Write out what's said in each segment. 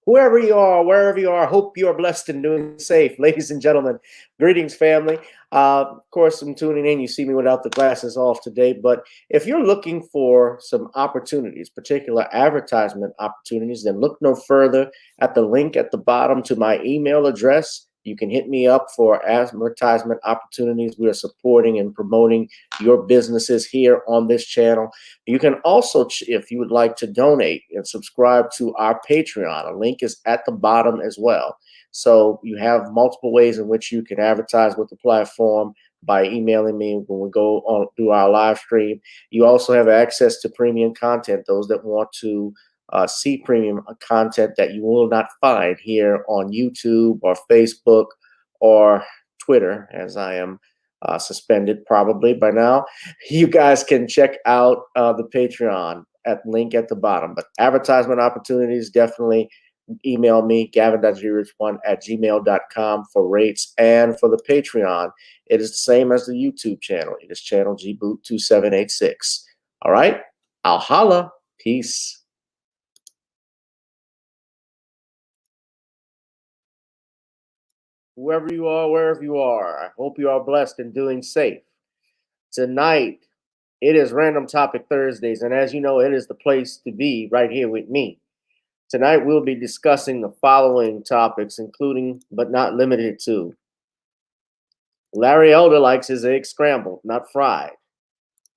Whoever you are, wherever you are, hope you are blessed and doing safe. Ladies and gentlemen, greetings, family. Of course, I'm tuning in. You see me without the glasses off today, but if you're looking for some opportunities, particular advertisement opportunities, then look no further at the link at the bottom to my email address. You can hit me up for advertisement opportunities. We are supporting and promoting your businesses here on this channel. You can also, if you would like to donate and subscribe to our Patreon, a link is at the bottom as well. So you have multiple ways in which you can advertise with the platform by emailing me when we go on do our live stream. You also have access to premium content, those that want to see premium content that you will not find here on YouTube or Facebook or Twitter, as I am suspended probably by now. You guys can check out the Patreon at link at the bottom. But advertisement opportunities, definitely email me, gavin.grich1@gmail.com for rates. And for the Patreon, it is the same as the YouTube channel. It is channel gboot2786. All right, I'll holla. Peace. Whoever you are, wherever you are, I hope you are blessed and doing safe. Tonight, it is Random Topic Thursdays, and as you know, it is the place to be right here with me. Tonight, we'll be discussing the following topics, including, but not limited to, Larry Elder likes his eggs scrambled, not fried.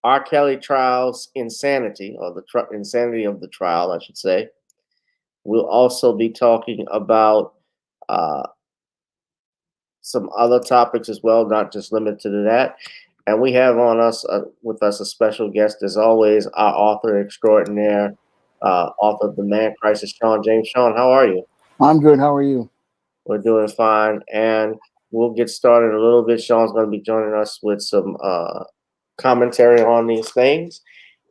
R. Kelly trials insanity, or the insanity of the trial, I should say. We'll also be talking about some other topics as well, not just limited to that. And we have on us with us a special guest, as always, our author extraordinaire, author of The Man Crisis, Shawn James. Shawn, how are you? I'm good. How are you? We're doing fine, and we'll get started a little bit. Shawn's going to be joining us with some commentary on these things,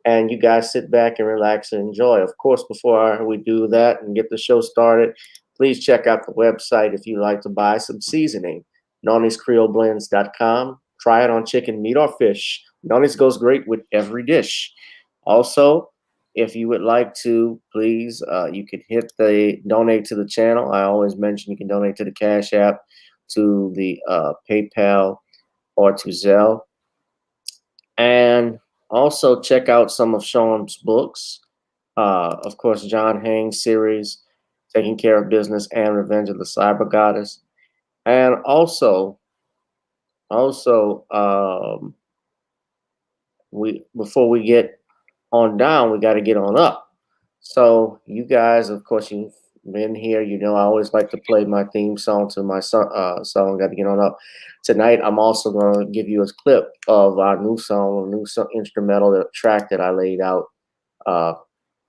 and you guys sit back and relax and enjoy. Of course, before we do that and get the show started, please check out the website if you'd like to buy some seasoning, nonniescreoleblends.com. Try it on chicken, meat, or fish. Nonnies goes great with every dish. Also, if you would like to, please, you could hit the donate to the channel. I always mention you can donate to the Cash App, to the PayPal, or to Zelle. And also check out some of Shawn's books. Of course, John Haynes series, Taking Care of Business and Revenge of the Cyber Goddess. And also, before we get on down, we got to get on up. So you guys, of course, you've been here. You know, I always like to play my theme song to my song, Got to Get On Up. Tonight, I'm also going to give you a clip of our new song, a new instrumental track that I laid out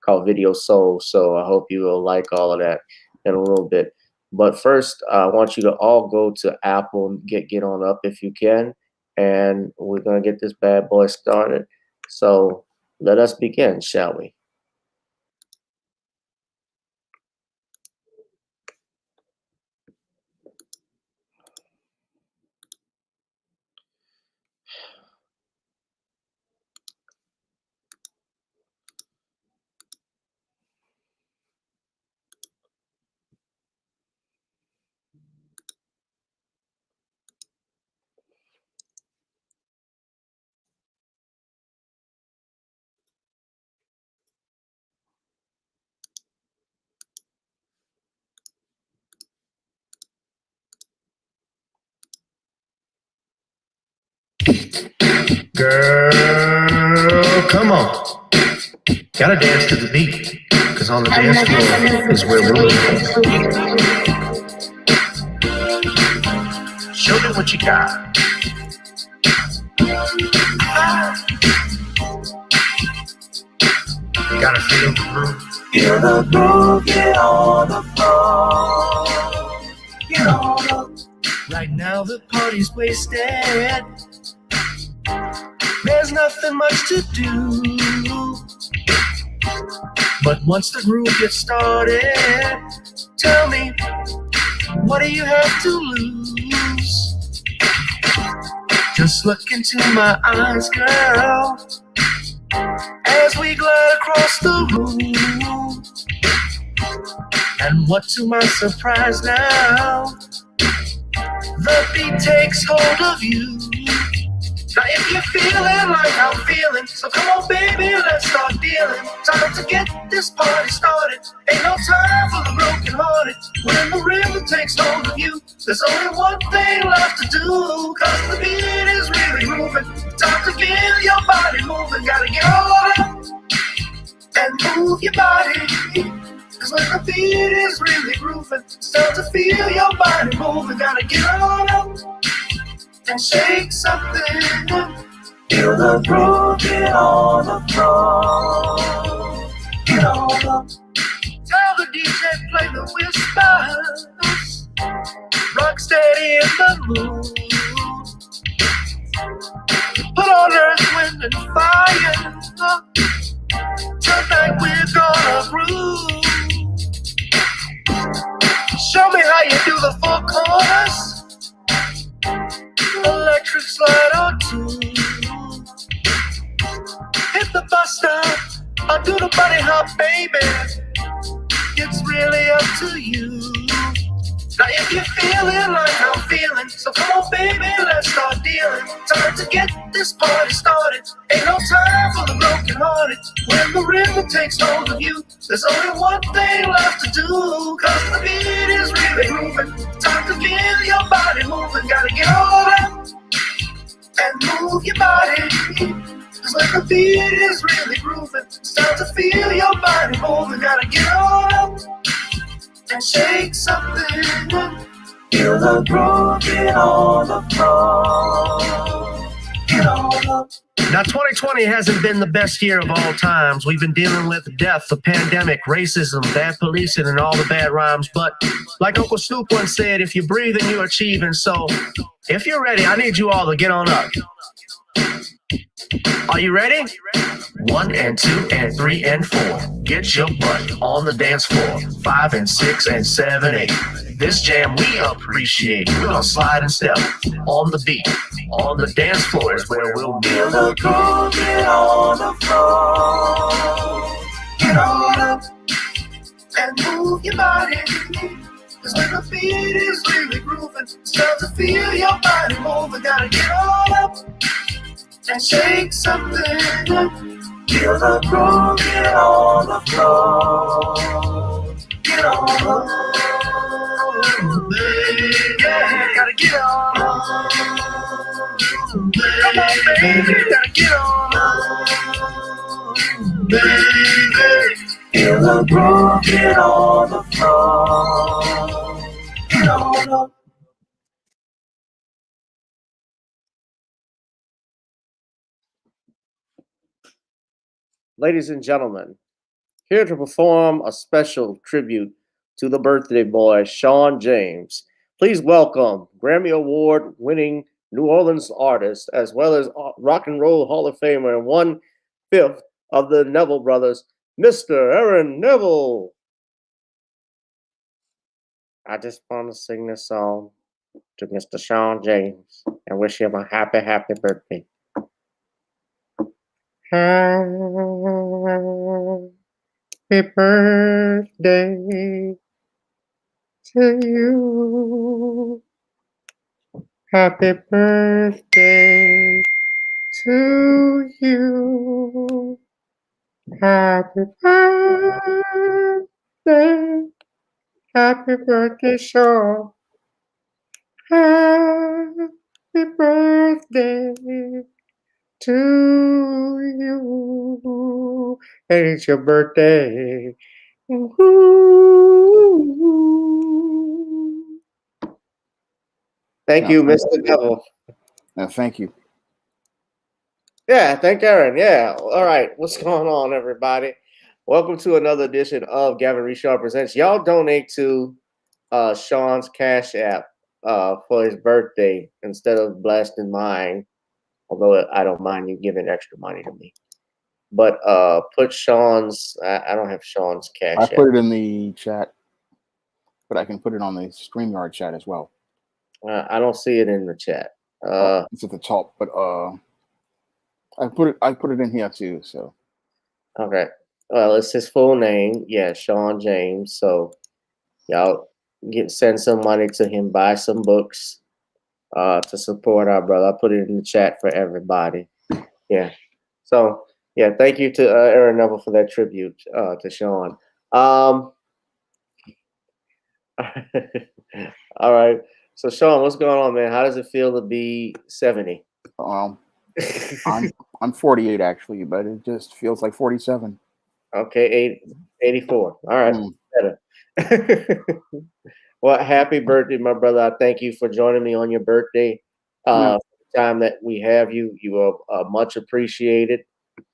called Video Soul. So I hope you will like all of that in a little bit. But first, I want you to all go to Apple and get on up if you can. And we're going to get this bad boy started. So let us begin, shall we? Girl, come on. Gotta dance to the beat, cause on the dance floor is where we'll be. Show me what you got. Gotta feel the groove. Feel the groove, get on the floor. Get on up. Right now the party's wasted. There's nothing much to do. But once the groove gets started, tell me, what do you have to lose? Just look into my eyes, girl, as we glide across the room. And What to my surprise now, the beat takes hold of you. Now if you're feeling like I'm feeling, so come on baby, let's start dealing. Time to get this party started. Ain't no time for the broken hearted. When the rhythm takes hold of you, there's only one thing left to do. Cause the beat is really moving. Time to get your body moving. Gotta get on up and move your body. Cause when the beat is really grooving, start to feel your body moving. Gotta get on up and shake something. Feel the groove, get on the floor. Get on up. Tell the DJ play the whispers. Rock steady in the mood. Put on earth, wind, and fire. Tonight we're gonna groove. Show me how you do the four corners. Electric slide or two. Hit the bus stop, or do the bunny hop, baby. It's really up to you. Now if you're feeling like I'm feeling, so come on baby, let's start dealing. Time to get this party started. Ain't no time for the broken hearted. When the rhythm takes hold of you, there's only one thing left to do. Cause the beat is really moving. Time to get your body moving. Gotta get on up and move your body. Cause when the beat is really grooving, start to feel your body moving. Gotta get on up and shake something. Feel the groove, get on the floor. Get on up. Now 2020 hasn't been the best year of all times. We've been dealing with death, the pandemic, racism, bad policing, and all the bad rhymes. But like Uncle Snoop once said, if you're breathing, you're achieving. So if you're ready, I need you all to get on up. Are you ready? 1 and 2 and 3 and 4. Get your butt on the dance floor. 5 and 6 and 7, 8. This jam we appreciate. We're gonna slide and step on the beat. On the dance floor is where we'll feel the groove. Get on the floor. Get on up and move your body. Cause when the beat is really grooving, start to feel your body moving. Gotta get on up and shake something. Feel the groove, get on the floor. Get on up, baby. Yeah, gotta get on up. Come on, baby, gotta get on up, baby. Feel the groove, get on the floor. Get on up. Ladies and gentlemen, here to perform a special tribute to the birthday boy, Shawn James. Please welcome Grammy Award winning New Orleans artist, as well as Rock and Roll Hall of Famer and 1/5 of the Neville brothers, Mr. Aaron Neville. I just want to sing this song to Mr. Shawn James and wish him a happy, happy birthday. Happy birthday to you. Happy birthday to you. Happy birthday. Happy birthday, Shawn. Happy birthday to you. And it's your birthday. Woo-hoo. Thank you, Mr. Neville. Thank you. Yeah, thank Aaron. Yeah. All right. What's going on, everybody? Welcome to another edition of Gavin Richard Presents. Y'all donate to Shawn's Cash App for his birthday instead of blasting mine. Although I don't mind you giving extra money to me. But put Shawn's, I don't have Shawn's Cash App. I put it in the chat, but I can put it on the StreamYard chat as well. I don't see it in the chat. It's at the top, but I put it in here too. So okay. Well, it's his full name. Yeah, Shawn James. So y'all send some money to him, buy some books to support our brother. I put it in the chat for everybody. Yeah. So yeah, thank you to Aaron Neville for that tribute to Shawn. All right. So Shawn, what's going on, man? How does it feel to be 70? Um, I'm 48 actually, but it just feels like 47. Okay, 84. All right. Mm, Better. Well, happy birthday, my brother. I thank you for joining me on your birthday. yeah. The time that we have you, you are much appreciated.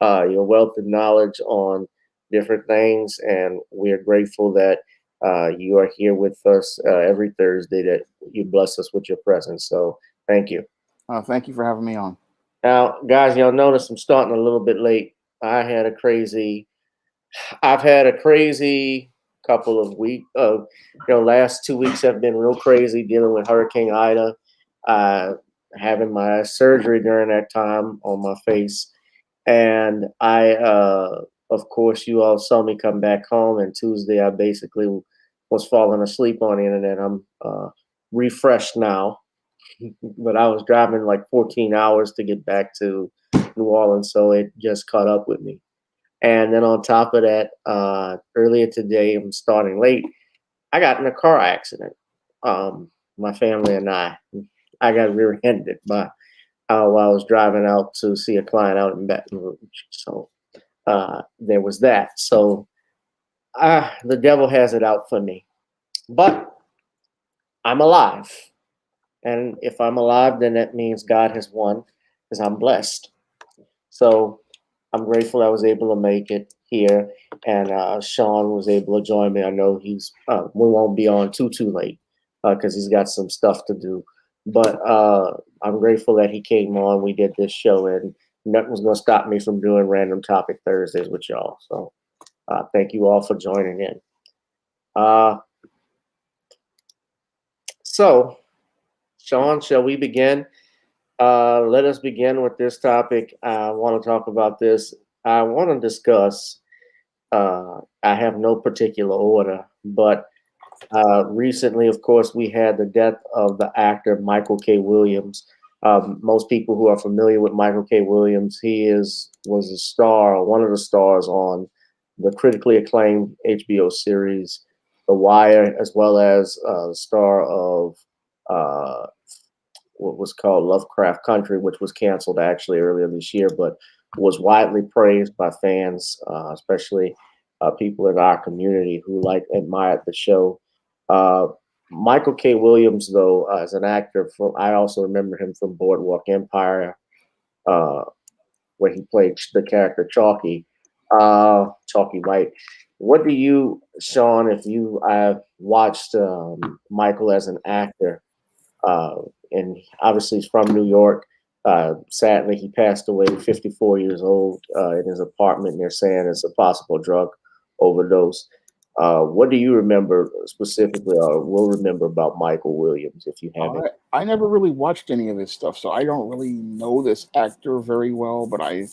Your wealth of knowledge on different things, and we are grateful that you are here with us every Thursday, that you bless us with your presence. So thank you. Thank you for having me on. Now, guys, y'all notice I'm starting a little bit late. I've had a crazy couple of weeks. Last 2 weeks have been real crazy dealing with Hurricane Ida. Having my surgery during that time on my face, and of course, you all saw me come back home. And Tuesday, I basically was falling asleep on the internet. I'm refreshed now, but I was driving like 14 hours to get back to New Orleans, so it just caught up with me. And then on top of that, earlier today, I'm starting late. I got in a car accident. My family and I got rear-ended while I was driving out to see a client out in Baton Rouge. So there was that. So the devil has it out for me, but I'm alive. And if I'm alive, then that means God has won, because I'm blessed. So I'm grateful I was able to make it here, and Shawn was able to join me. I know we won't be on too late because he's got some stuff to do, but I'm grateful that he came on. We did this show, and nothing was going to stop me from doing Random Topic Thursdays with y'all. So thank you all for joining in. So, Shawn, shall we begin? Let us begin with this topic. I want to talk about this. I want to discuss. I have no particular order, but recently, of course, we had the death of the actor Michael K. Williams. Most people who are familiar with Michael K. Williams, was a star, one of the stars on the critically acclaimed HBO series The Wire, as well as star of uh, what was called Lovecraft Country, which was canceled actually earlier this year, but was widely praised by fans, especially people in our community who admired the show. Uh, Michael K. Williams, though, as an actor, I also remember him from Boardwalk Empire, uh, where he played the character Chalky White. What do you, Shawn, if you I've watched Michael as an actor? And obviously he's from New York. Sadly, he passed away 54 years old in his apartment. They're saying it's a possible drug overdose. What do you remember specifically, or will remember about Michael Williams, if you haven't? I never really watched any of his stuff, so I don't really know this actor very well, but I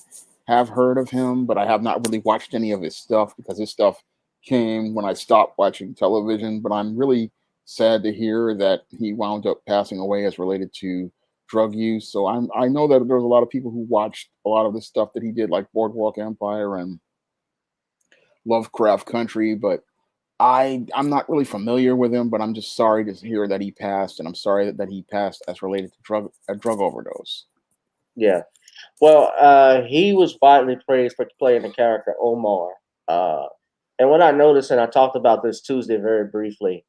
have heard of him, but I have not really watched any of his stuff because his stuff came when I stopped watching television. But I'm really sad to hear that he wound up passing away as related to drug use. So I know that there's a lot of people who watched a lot of the stuff that he did, like Boardwalk Empire and Lovecraft Country, but I'm not really familiar with him, but I'm just sorry to hear that he passed, and I'm sorry that he passed as related to a drug overdose. Yeah. Well, he was widely praised for playing the character Omar. Uh, and what I noticed, and I talked about this Tuesday very briefly,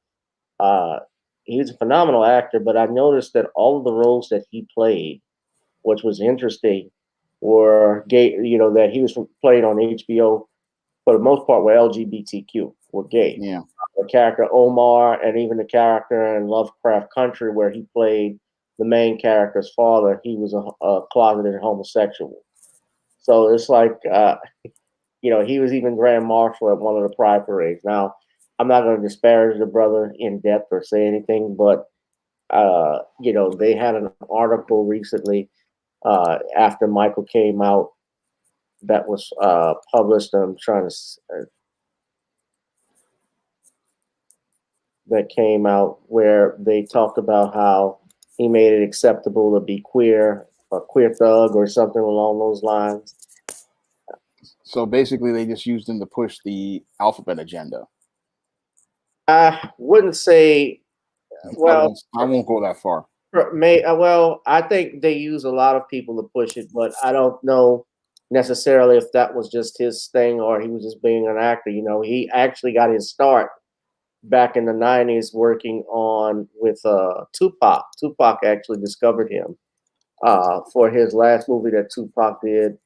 uh, he's a phenomenal actor, but I noticed that all of the roles that he played, which was interesting, were gay. That he was played on HBO for the most part were LGBTQ, were gay. Yeah, The character Omar, and even the character in Lovecraft Country, where he played the main character's father, he was a closeted homosexual. So it's like, he was even Grand Marshal at one of the Pride parades. Now, I'm not going to disparage the brother in depth or say anything, but they had an article recently after Michael came out that was published. I'm trying to. that came out where they talked about how he made it acceptable to be queer, a queer thug or something along those lines. So basically, they just used him to push the alphabet agenda. I wouldn't say, well, I won't go that far. well, I think they use a lot of people to push it, but I don't know necessarily if that was just his thing or he was just being an actor. You know, he actually got his start back in the '90s working on with Tupac. Tupac actually discovered him for his last movie that Tupac did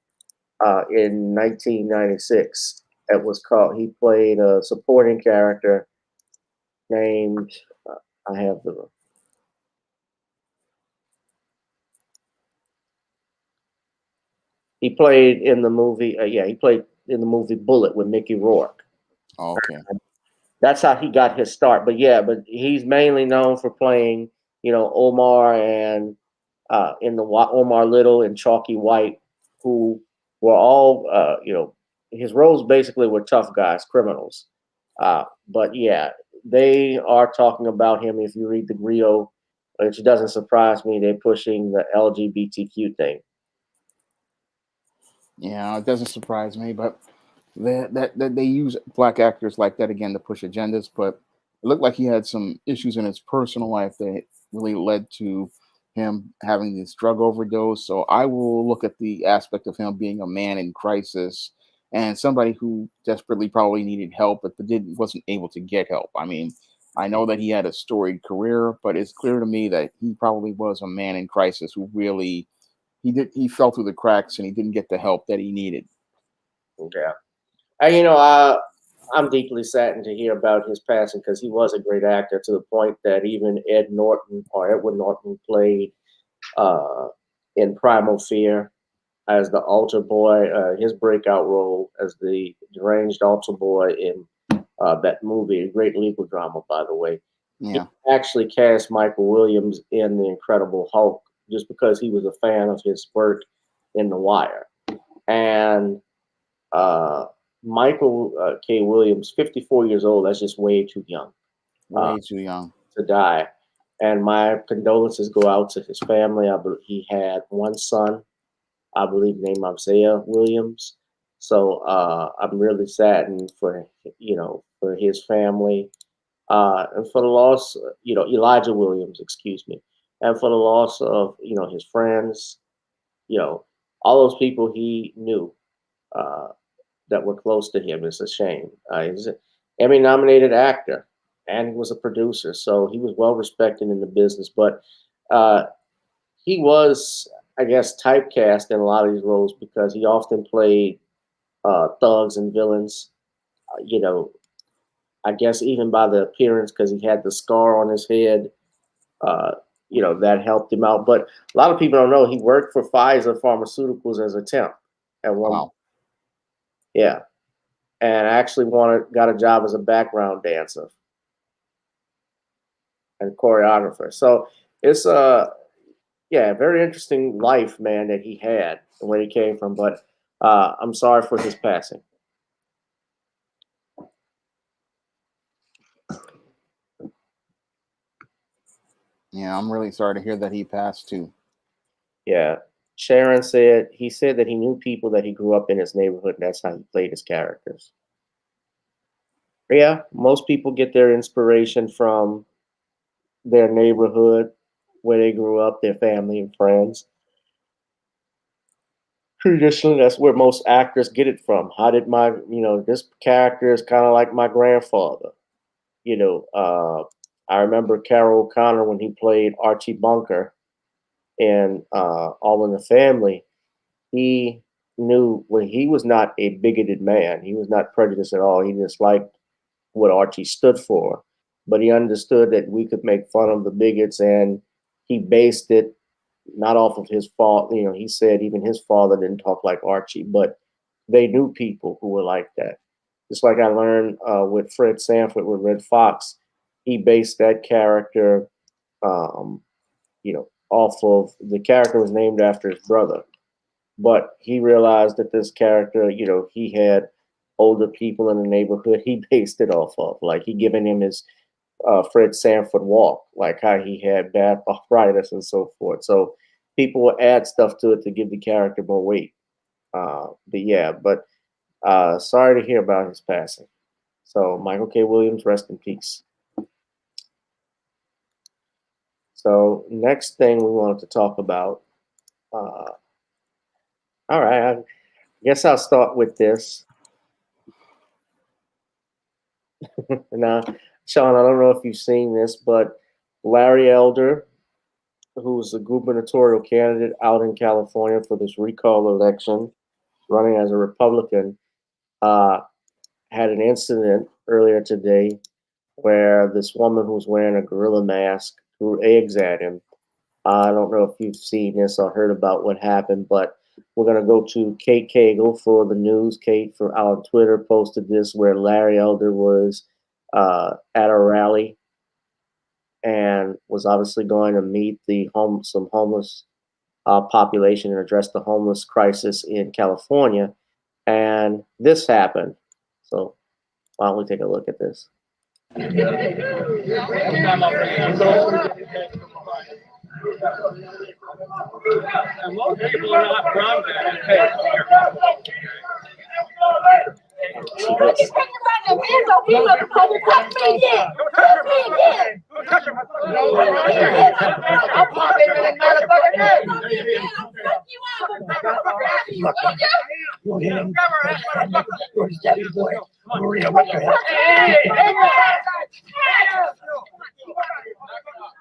in 1996. It was called. He played a supporting character named. I have the. He played in the movie. Yeah, he played in the movie Bullet with Mickey Rourke. Oh, okay. That's how he got his start. But yeah, but he's mainly known for playing, Omar and in the Omar Little and Chalky White, who were all, his roles basically were tough guys, criminals. But yeah, they are talking about him. If you read the Grio, which doesn't surprise me, they're pushing the LGBTQ thing. Yeah, it doesn't surprise me, but that they use black actors like that again to push agendas. But it looked like he had some issues in his personal life that really led to him having this drug overdose. So I will look at the aspect of him being a man in crisis and somebody who desperately probably needed help, but wasn't able to get help. I mean, I know that he had a storied career, but it's clear to me that he probably was a man in crisis who really he fell through the cracks and he didn't get the help that he needed. Yeah. And I'm deeply saddened to hear about his passing because he was a great actor to the point that even Edward Norton played uh, in Primal Fear as the altar boy. His breakout role as the deranged altar boy in that movie, a great legal drama, by the way. He Yeah. actually cast Michael Williams in The Incredible Hulk just because he was a fan of his work in The Wire. And uh, Michael K. Williams, 54 years old, that's just way too young Way too young. to die. And my condolences go out to his family. He had one son, I believe, named Isaiah Williams. So I'm really saddened for his family and for the loss, Elijah Williams, excuse me, and for the loss of his friends, all those people he knew uh, that were close to him. It's a shame. He's an Emmy-nominated actor, and he was a producer, so he was well respected in the business. But uh, he was, I guess, typecast in a lot of these roles because he often played thugs and villains. You know, I guess even by the appearance, because he had the scar on his head, uh, that helped him out. But a lot of people don't know he worked for Pfizer Pharmaceuticals as a temp at one. Wow. Yeah, and actually got a job as a background dancer and choreographer. So it's yeah, very interesting life, man, that he had and where he came from. But I'm sorry for his passing. Yeah, I'm really sorry to hear that he passed too. Yeah. Sharon said he said that he knew people that he grew up in his neighborhood, and that's how he played his characters. Yeah, most people get their inspiration from their neighborhood, where they grew up, their family and friends. Traditionally, that's where most actors get it from. How did this character is kind of like my grandfather. You know, I remember Carol O'Connor when he played Archie Bunker in All in the Family. He knew when he was not a bigoted man. He was not prejudiced at all. He just liked what Archie stood for, but he understood that we could make fun of the bigots, and he based it not off of his fault. He said even his father didn't talk like Archie, but they knew people who were like that. Just like I learned with Fred Sanford with Red Fox, he based that character, off of the character was named after his brother, but he realized that this character, he had older people in the neighborhood he based it off of. Like he given him his Fred Sanford walk, like how he had bad arthritis and so forth. So people will add stuff to it to give the character more weight. But yeah, but sorry to hear about his passing. So Michael K. Williams, rest in peace. So next thing we wanted to talk about. All right, I guess I'll start with this. Now, Shawn, I don't know if you've seen this, but Larry Elder, who's a gubernatorial candidate out in California for this recall election, running as a Republican, had an incident earlier today where this woman who was wearing a gorilla mask threw eggs at him. I don't know if you've seen this or heard about what happened, but we're going to go to Kate Cagle for the news. Kate on Twitter posted this where Larry Elder was at a rally and was obviously going to meet some homeless population and address the homeless crisis in California. And this happened. So why don't we take a look at this? And most people are not from that.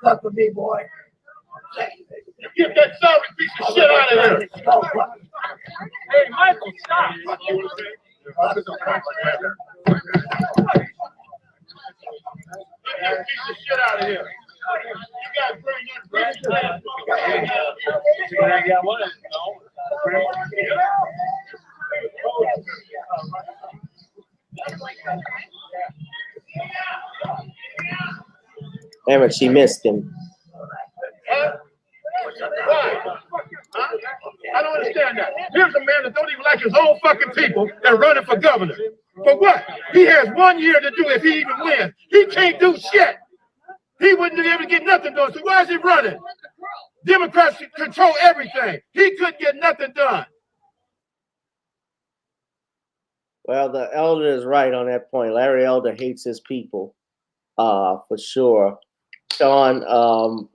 Look for me, boy. Get that sorry piece of shit out of here. Hey, Michael, stop. Get that piece of shit out of here. You got to bring that I got one. Damn it, she missed him. Why? Huh? I don't understand that. Here's a man that don't even like his own fucking people and running for governor. For what? He has 1 year to do if he even wins. He can't do shit. He wouldn't be able to get nothing done. So why is he running? Democrats control everything. He couldn't get nothing done. Well, the elder is right on that point. Larry Elder hates his people, for sure. Shawn,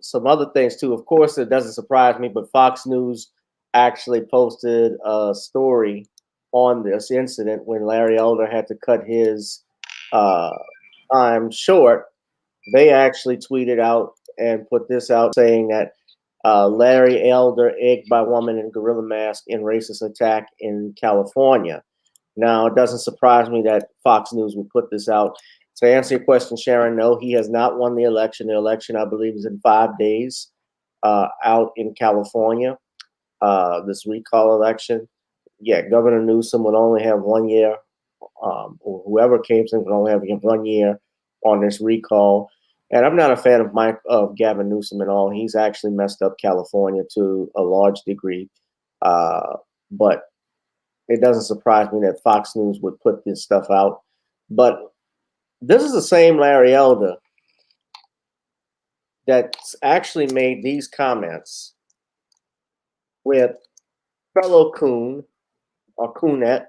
some other things too. Of course, it doesn't surprise me, but Fox News actually posted a story on this incident when Larry Elder had to cut his time short. They actually tweeted out and put this out saying that Larry Elder egged by woman in gorilla mask in racist attack in California. Now, it doesn't surprise me that Fox News would put this out. To answer your question, Sharon, no, he has not won the election. The election, I believe, is in 5 days out in California, this recall election. Yeah, Governor Newsom would only have 1 year, or whoever came in would only have 1 year on this recall. And I'm not a fan of Gavin Newsom at all. He's actually messed up California to a large degree. But it doesn't surprise me that Fox News would put this stuff out. But this is the same Larry Elder that's actually made these comments with fellow coon or coonette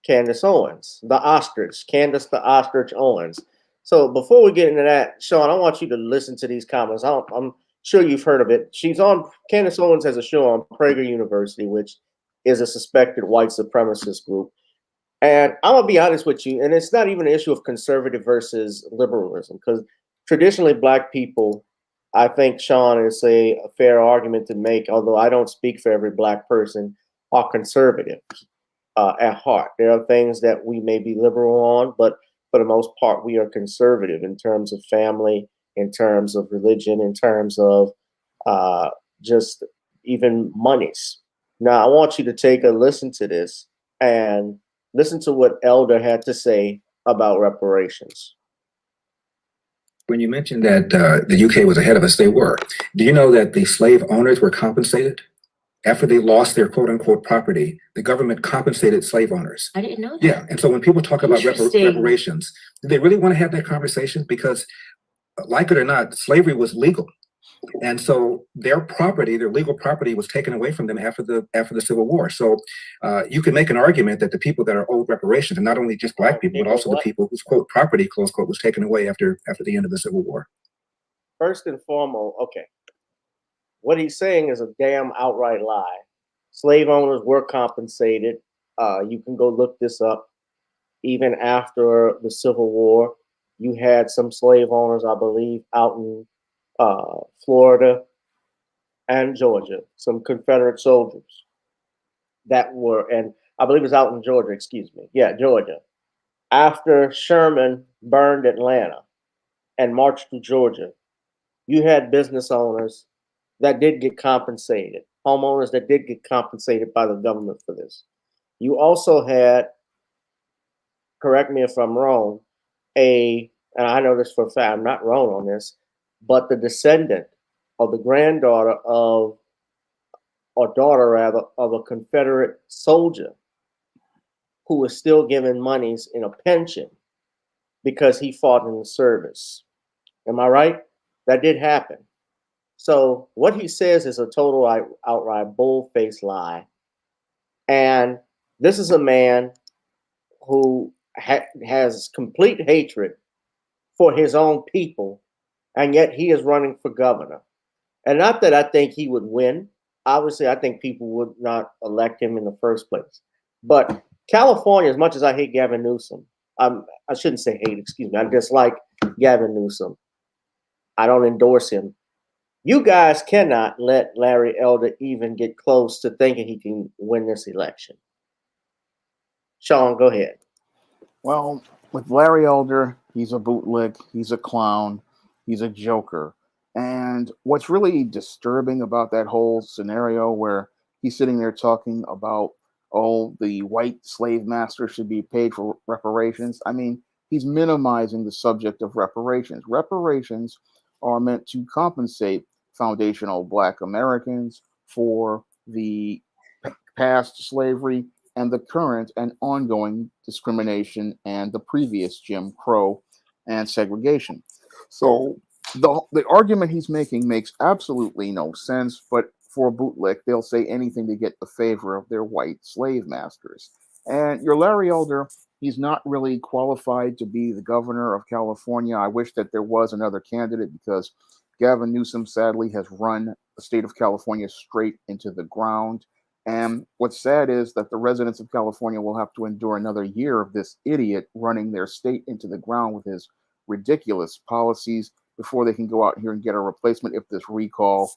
Candace Owens, the ostrich, Candace the ostrich Owens. So before we get into that, Shawn, I want you to listen to these comments. I'm sure you've heard of it. Candace Owens has a show on Prager University, which is a suspected white supremacist group. And I'm going to be honest with you, and it's not even an issue of conservative versus liberalism, because traditionally black people, I think, Shawn, is a fair argument to make, although I don't speak for every black person, are conservative at heart. There are things that we may be liberal on, but for the most part, we are conservative in terms of family, in terms of religion, in terms of just even monies. Now, I want you to take a listen to this and listen to what Elder had to say about reparations. When you mentioned that the UK was ahead of us, they were. Do you know that the slave owners were compensated? after they lost their quote unquote property, the government compensated slave owners. I didn't know that. Yeah. And so when people talk about Interesting. reparations, do they really want to have that conversation? Because, like it or not, slavery was legal. And so their property, their legal property, was taken away from them after the Civil War. So you can make an argument that the people that are owed reparations, and not only just black people, but also the people whose quote property, close quote, was taken away after the end of the Civil War. First and foremost, okay, what he's saying is a damn outright lie. Slave owners were compensated. You can go look this up. Even after the Civil War, you had some slave owners, I believe, out in Florida and Georgia, some Confederate soldiers that were, and I believe it was out in Georgia, excuse me. Yeah, Georgia. After Sherman burned Atlanta and marched to Georgia, you had business owners that did get compensated, homeowners that did get compensated by the government for this. You also had, correct me if I'm wrong, and I know this for a fact, I'm not wrong on this, but the descendant or the granddaughter of, or daughter rather, of a Confederate soldier who was still given monies in a pension because he fought in the service. Am I right? That did happen. So what he says is a total outright bull-faced lie. And this is a man who has complete hatred for his own people, and yet he is running for governor. And not that I think he would win. Obviously, I think people would not elect him in the first place. But California, as much as I hate Gavin Newsom, I shouldn't say hate, excuse me, I dislike Gavin Newsom. I don't endorse him. You guys cannot let Larry Elder even get close to thinking he can win this election. Shawn, go ahead. Well, with Larry Elder, he's a bootlick, he's a clown, he's a joker. And what's really disturbing about that whole scenario where he's sitting there talking about, oh, the white slave master should be paid for reparations. I mean, he's minimizing the subject of reparations. Reparations are meant to compensate foundational Black Americans for the past slavery and the current and ongoing discrimination and the previous Jim Crow and segregation. So the argument he's making makes absolutely no sense, but for a bootlick, they'll say anything to get the favor of their white slave masters. And your Larry Elder, he's not really qualified to be the governor of California. I wish that there was another candidate because Gavin Newsom sadly has run the state of California straight into the ground. And what's sad is that the residents of California will have to endure another year of this idiot running their state into the ground with his ridiculous policies before they can go out here and get a replacement if this recall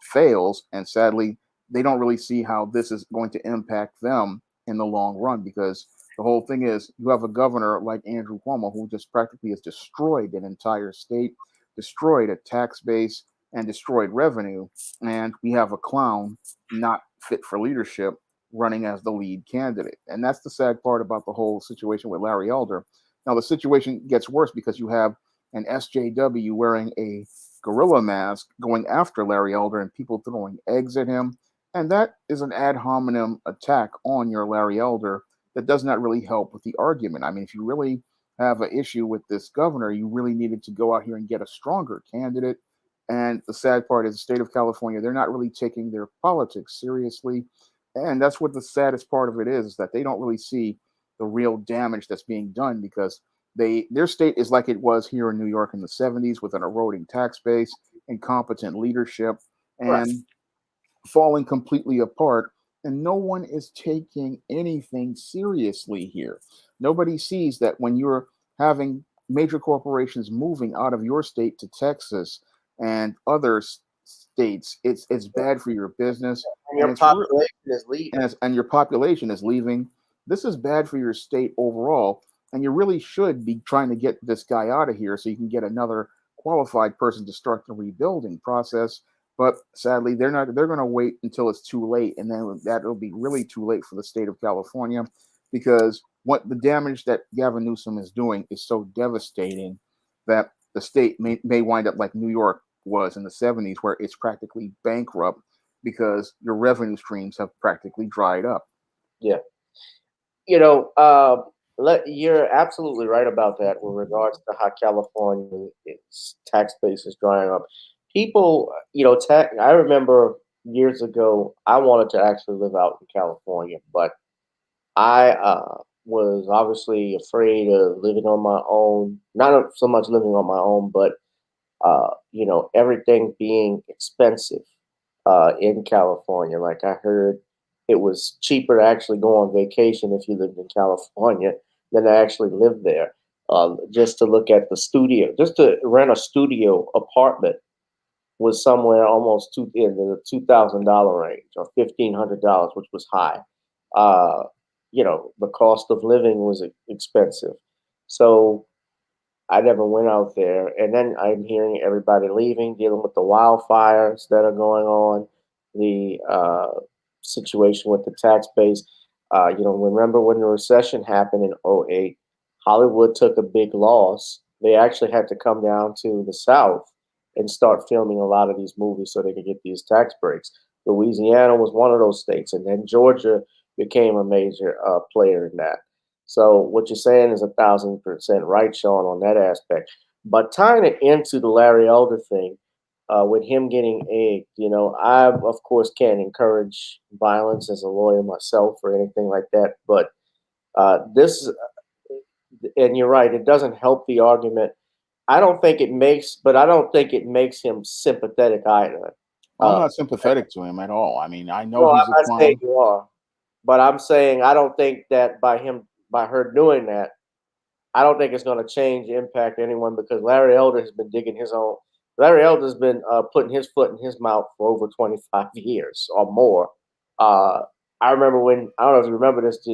fails. And sadly, they don't really see how this is going to impact them in the long run, because the whole thing is you have a governor like Andrew Cuomo who just practically has destroyed an entire state, destroyed a tax base, and destroyed revenue. And we have a clown not fit for leadership running as the lead candidate. And that's the sad part about the whole situation with Larry Elder. Now, the situation gets worse because you have an SJW wearing a gorilla mask going after Larry Elder and people throwing eggs at him. And that is an ad hominem attack on your Larry Elder that does not really help with the argument. I mean, if you really have an issue with this governor, you really needed to go out here and get a stronger candidate. And the sad part is the state of California, they're not really taking their politics seriously. And that's what the saddest part of it is that they don't really see the real damage that's being done, because their state is like it was here in New York in the 70s, with an eroding tax base, incompetent leadership, and Right. falling completely apart. And no one is taking anything seriously here. Nobody sees that when you're having major corporations moving out of your state to Texas and other states, it's bad for your business, And your and it's real, population is leaving. and your population is leaving. This is bad for your state overall, and you really should be trying to get this guy out of here so you can get another qualified person to start the rebuilding process. But sadly, they're not. They're going to wait until it's too late, and then that'll be really too late for the state of California, because what the damage that Gavin Newsom is doing is so devastating that the state may wind up like New York was in the 70s, where it's practically bankrupt because your revenue streams have practically dried up. Yeah. You're absolutely right about that with regards to how California's tax base is drying up. People, I remember years ago, I wanted to actually live out in California, but I was obviously afraid of living on my own. Not so much living on my own, but everything being expensive in California. Like I heard it was cheaper to actually go on vacation if you lived in California than to actually live there. Just to look at the studio, just to rent a studio apartment was somewhere almost in the $2,000 range or $1,500, which was high. Uh, the cost of living was expensive. So I never went out there. And then I'm hearing everybody leaving, dealing with the wildfires that are going on, the situation with the tax base. Remember when the recession happened in '08, Hollywood took a big loss. They actually had to come down to the South and start filming a lot of these movies so they could get these tax breaks. Louisiana was one of those states, and then Georgia became a major player in that. So what you're saying is 1,000% right, Sean, on that aspect. But tying it into the Larry Elder thing, with him getting egged, I of course can't encourage violence as a lawyer myself or anything like that. But this, and you're right, it doesn't help the argument. I don't think it makes him sympathetic either. I'm Uh, not sympathetic to him at all. I mean, I know no, he's I'm a not saying clown. you are, but I'm saying I don't think that by her doing that, I don't think it's going to change impact anyone because Larry Elder has been digging his own. Larry Elder's been putting his foot in his mouth for over 25 years or more. Uh, I remember I don't know if you remember this,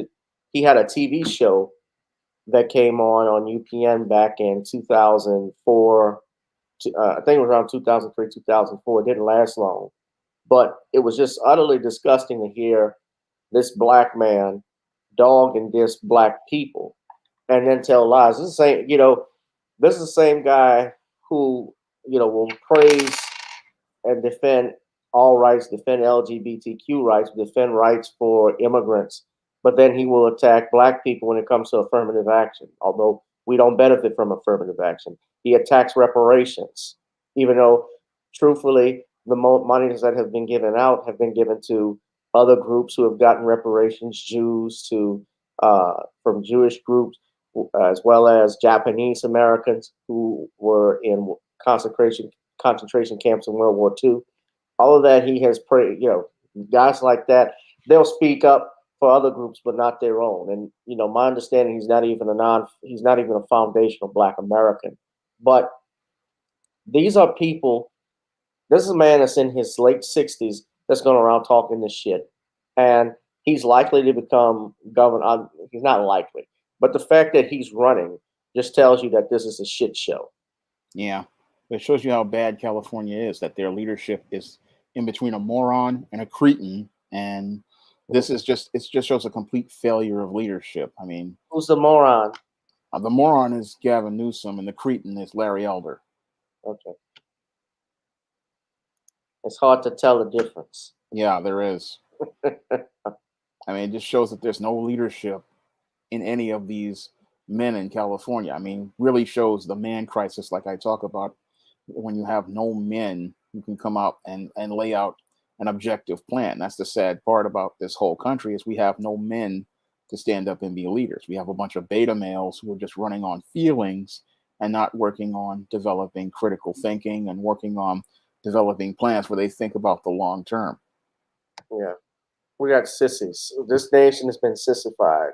he had a TV show that came on UPN back in 2004. I think it was around 2003, 2004. It didn't last long, but it was just utterly disgusting to hear this black man dog and diss black people and then tell lies. This is the same guy who, will praise and defend all rights, defend LGBTQ rights, defend rights for immigrants, but then he will attack black people when it comes to affirmative action. Although we don't benefit from affirmative action, he attacks reparations, even though, truthfully, the monies that have been given out have been given to other groups who have gotten reparations, Jews to from Jewish groups, as well as Japanese Americans who were in concentration camps in World War II. All of that he has prayed. Guys like that, they'll speak up for other groups, but not their own. And my understanding, he's not even a foundational Black American. But these are people. This is a man that's in his late 60s that's going around talking this shit, and he's likely to become governor. He's not likely, but the fact that he's running just tells you that this is a shit show. Yeah. It shows you how bad California is, that their leadership is in between a moron and a cretin. And it just shows a complete failure of leadership. I mean, Who's the moron? the moron is Gavin Newsom and the cretin is Larry Elder. Okay. It's hard to tell the difference. Yeah, there is. I mean, it just shows that there's no leadership in any of these men in California. I mean, really shows the man crisis, like I talk about, when you have no men who can come out and lay out an objective plan. That's the sad part about this whole country is we have no men to stand up and be leaders. We have a bunch of beta males who are just running on feelings and not working on developing critical thinking and working on developing plans where they think about the long term. Yeah. We got sissies. This nation has been sissified.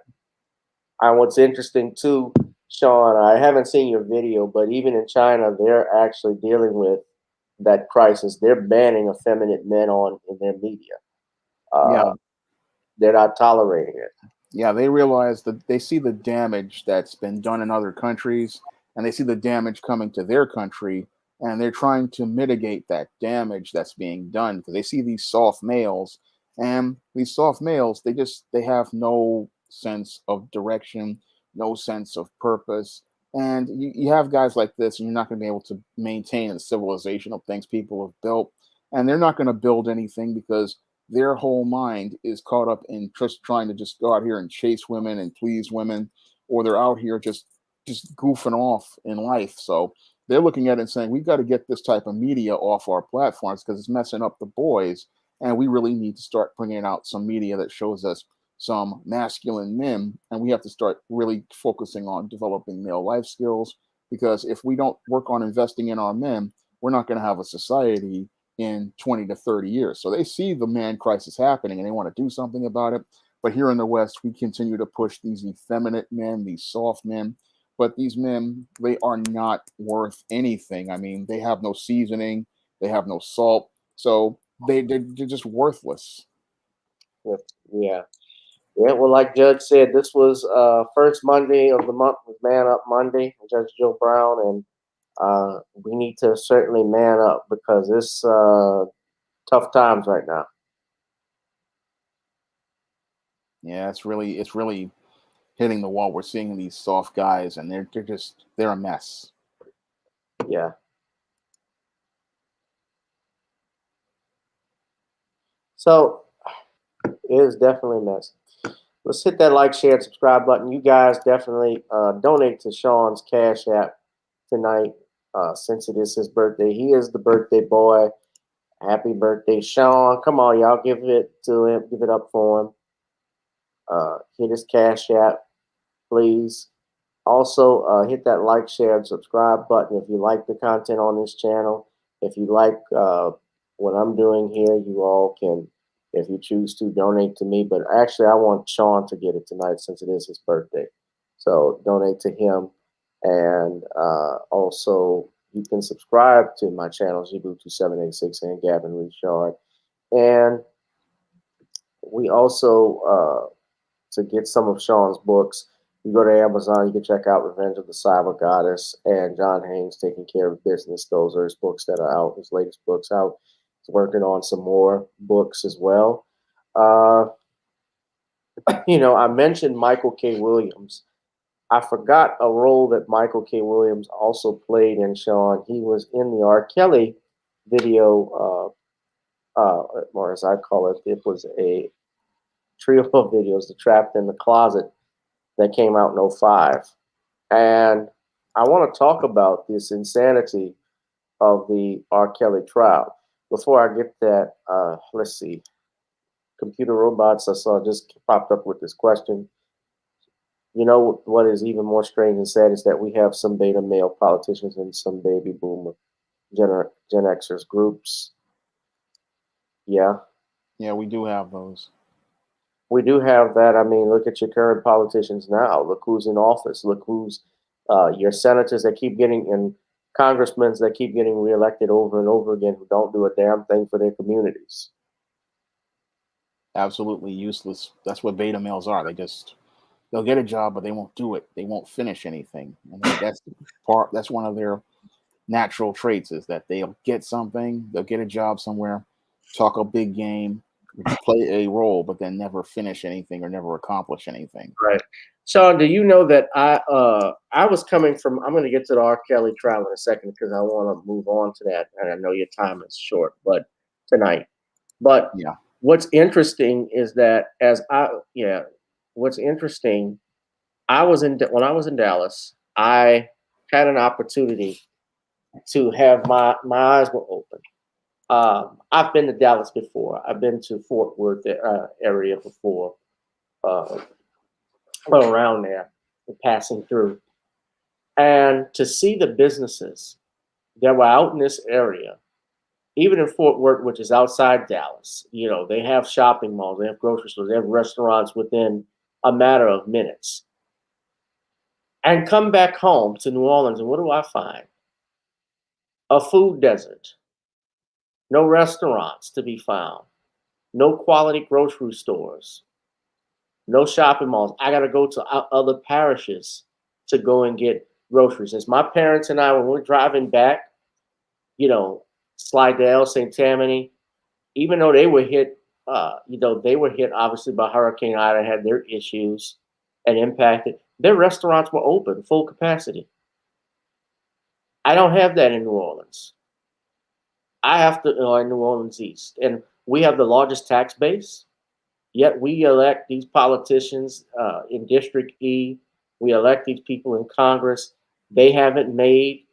And what's interesting too, Sean, I haven't seen your video, but even in China, they're actually dealing with that crisis. They're banning effeminate men in their media. Yeah. They're not tolerating it. Yeah, they realize that they see the damage that's been done in other countries and they see the damage coming to their country and they're trying to mitigate that damage that's being done because they see these soft males and these soft males they have no sense of direction, no sense of purpose. And you have guys like this and you're not going to be able to maintain the civilization of things people have built. and they're not going to build anything because their whole mind is caught up in just trying to just go out here and chase women and please women, or they're out here just goofing off in life. So they're looking at it and saying, we've got to get this type of media off our platforms because it's messing up the boys. And we really need to start bringing out some media that shows us some masculine men. And we have to start really focusing on developing male life skills, because if we don't work on investing in our men, we're not going to have a society in 20 to 30 years. So they see the man crisis happening and they want to do something about it. But here in the West, we continue to push these effeminate men, these soft men. But these men, they are not worth anything. I mean, they have no seasoning, they have no salt. So they're just worthless. Yeah. Yeah, well, like Judge said, this was first Monday of the month was Man Up Monday, Judge Joe Brown, and we need to certainly man up because it's tough times right now. Yeah, it's really hitting the wall. We're seeing these soft guys, and they're a mess. Yeah. So it is definitely a mess. Let's hit that like, share, and subscribe button. You guys definitely donate to Shawn's Cash App tonight since it is his birthday. He is the birthday boy. Happy birthday, Shawn. Come on, y'all. Give it to him. Give it up for him. Hit his Cash App, please. Also, hit that like, share, and subscribe button if you like the content on this channel. If you like what I'm doing here, you all can, if you choose to, donate to me. But actually, I want Shawn to get it tonight since it is his birthday. So donate to him. And also, you can subscribe to my channel, Jibu2786 and Gavin Richard. And we also, to get some of Shawn's books, you go to Amazon, you can check out Revenge of the Cyber Goddess and John Haynes Taking Care of Business. Those are his books that are out, his latest books out. He's working on some more books as well. I mentioned Michael K. Williams. I forgot a role that Michael K. Williams also played in Shawn. He was in the R. Kelly video, or as I call it, it was a trio of videos, The Trapped in the Closet, that came out in 2005. And I want to talk about this insanity of the R. Kelly trial. Before I get that, let's see. Computer robots, I saw just popped up with this question. You know what is even more strange and sad is that we have some beta male politicians and some baby boomer Gen Xers groups. Yeah. Yeah, we do have those. We do have that. I mean, look at your current politicians now. Look who's in office. Look who's your senators that keep getting, and congressmen that keep getting reelected over and over again, who don't do a damn thing for their communities. Absolutely useless. That's what beta males are. They'll get a job, but they won't do it. They won't finish anything. And that's one of their natural traits, is that they'll get something, they'll get a job somewhere, talk a big game, play a role, but then never finish anything or never accomplish anything. Right. Shawn, do you know that I was coming from, I'm going to get to the R. Kelly trial in a second because I want to move on to that. And I know your time is short, but tonight. But yeah, what's interesting is that what's interesting, when I was in Dallas, I had an opportunity to have my eyes were open. I've been to Dallas before. I've been to Fort Worth area before, around there, passing through. And to see the businesses that were out in this area, even in Fort Worth, which is outside Dallas, they have shopping malls, they have grocery stores, they have restaurants within a matter of minutes. And come back home to New Orleans, and what do I find? A food desert. No restaurants to be found. No quality grocery stores. No shopping malls. I got to go to other parishes to go and get groceries. As my parents and I, when we're driving back, Slidell, St. Tammany, even though they were hit, they were hit obviously by Hurricane Ida, had their issues and impacted. Their restaurants were open, full capacity. I don't have that in New Orleans. I have to, in New Orleans East, and we have the largest tax base. Yet we elect these politicians in District E. We elect these people in Congress. They haven't made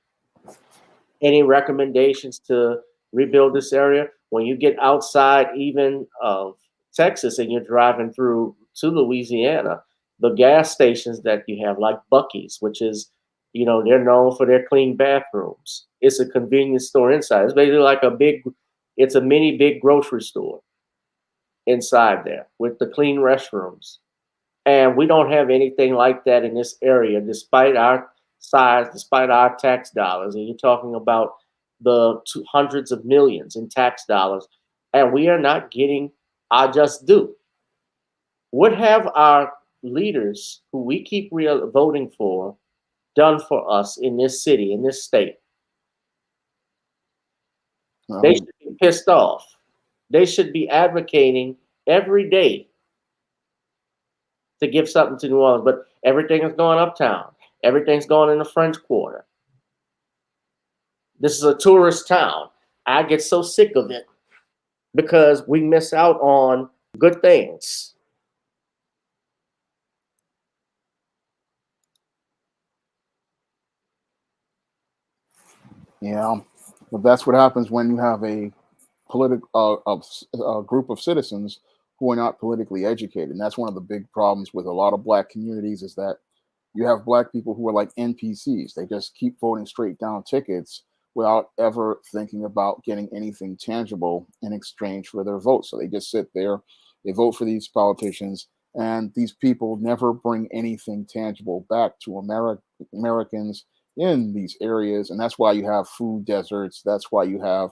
any recommendations to rebuild this area. When you get outside even of Texas and you're driving through to Louisiana, the gas stations that you have, like Buc-ee's, which is, they're known for their clean bathrooms. It's a convenience store inside. It's basically like it's a mini big grocery store inside there with the clean restrooms. And we don't have anything like that in this area, despite our size, despite our tax dollars. And you're talking about the hundreds of millions in tax dollars, and we are not getting our just due. What have our leaders, who we keep voting for, done for us in this city, in this state? They should be pissed off. They should be advocating every day to give something to New Orleans, but everything is going uptown. Everything's going in the French Quarter. This is a tourist town. I get so sick of it because we miss out on good things. Yeah, but that's what happens when you have a a group of citizens who are not politically educated. And that's one of the big problems with a lot of black communities is that you have black people who are like NPCs. They just keep voting straight down tickets without ever thinking about getting anything tangible in exchange for their vote. So they just sit there, they vote for these politicians, and these people never bring anything tangible back to Americans in these areas. And that's why you have food deserts. That's why you have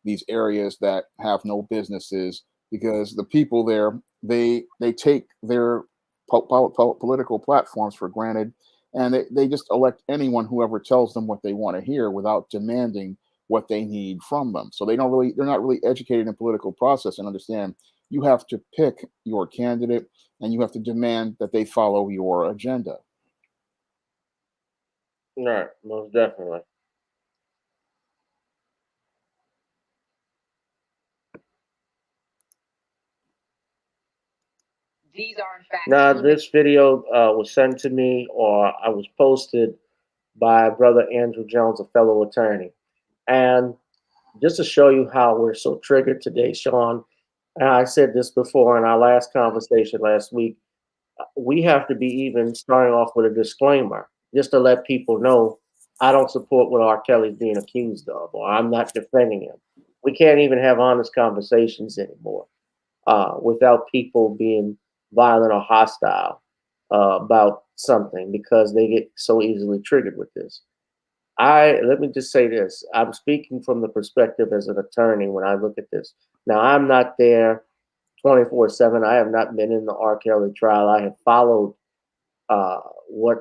these areas that have no businesses, because the people there, they take their political platforms for granted, and they just elect anyone whoever tells them what they want to hear without demanding what they need from them. So they're not really educated in political process and understand you have to pick your candidate and you have to demand that they follow your agenda. Right, most definitely. These are in fact. Now, this video was sent to me, or I was posted by Brother Andrew Jones, a fellow attorney. And just to show you how we're so triggered today, Shawn, and I said this before in our last conversation last week, we have to be even starting off with a disclaimer just to let people know I don't support what R. Kelly's being accused of, or I'm not defending him. We can't even have honest conversations anymore without people being violent or hostile about something because they get so easily triggered with this. Let me just say this. I'm speaking from the perspective as an attorney when I look at this. Now, I'm not there 24/7. I have not been in the R. Kelly trial. I have followed what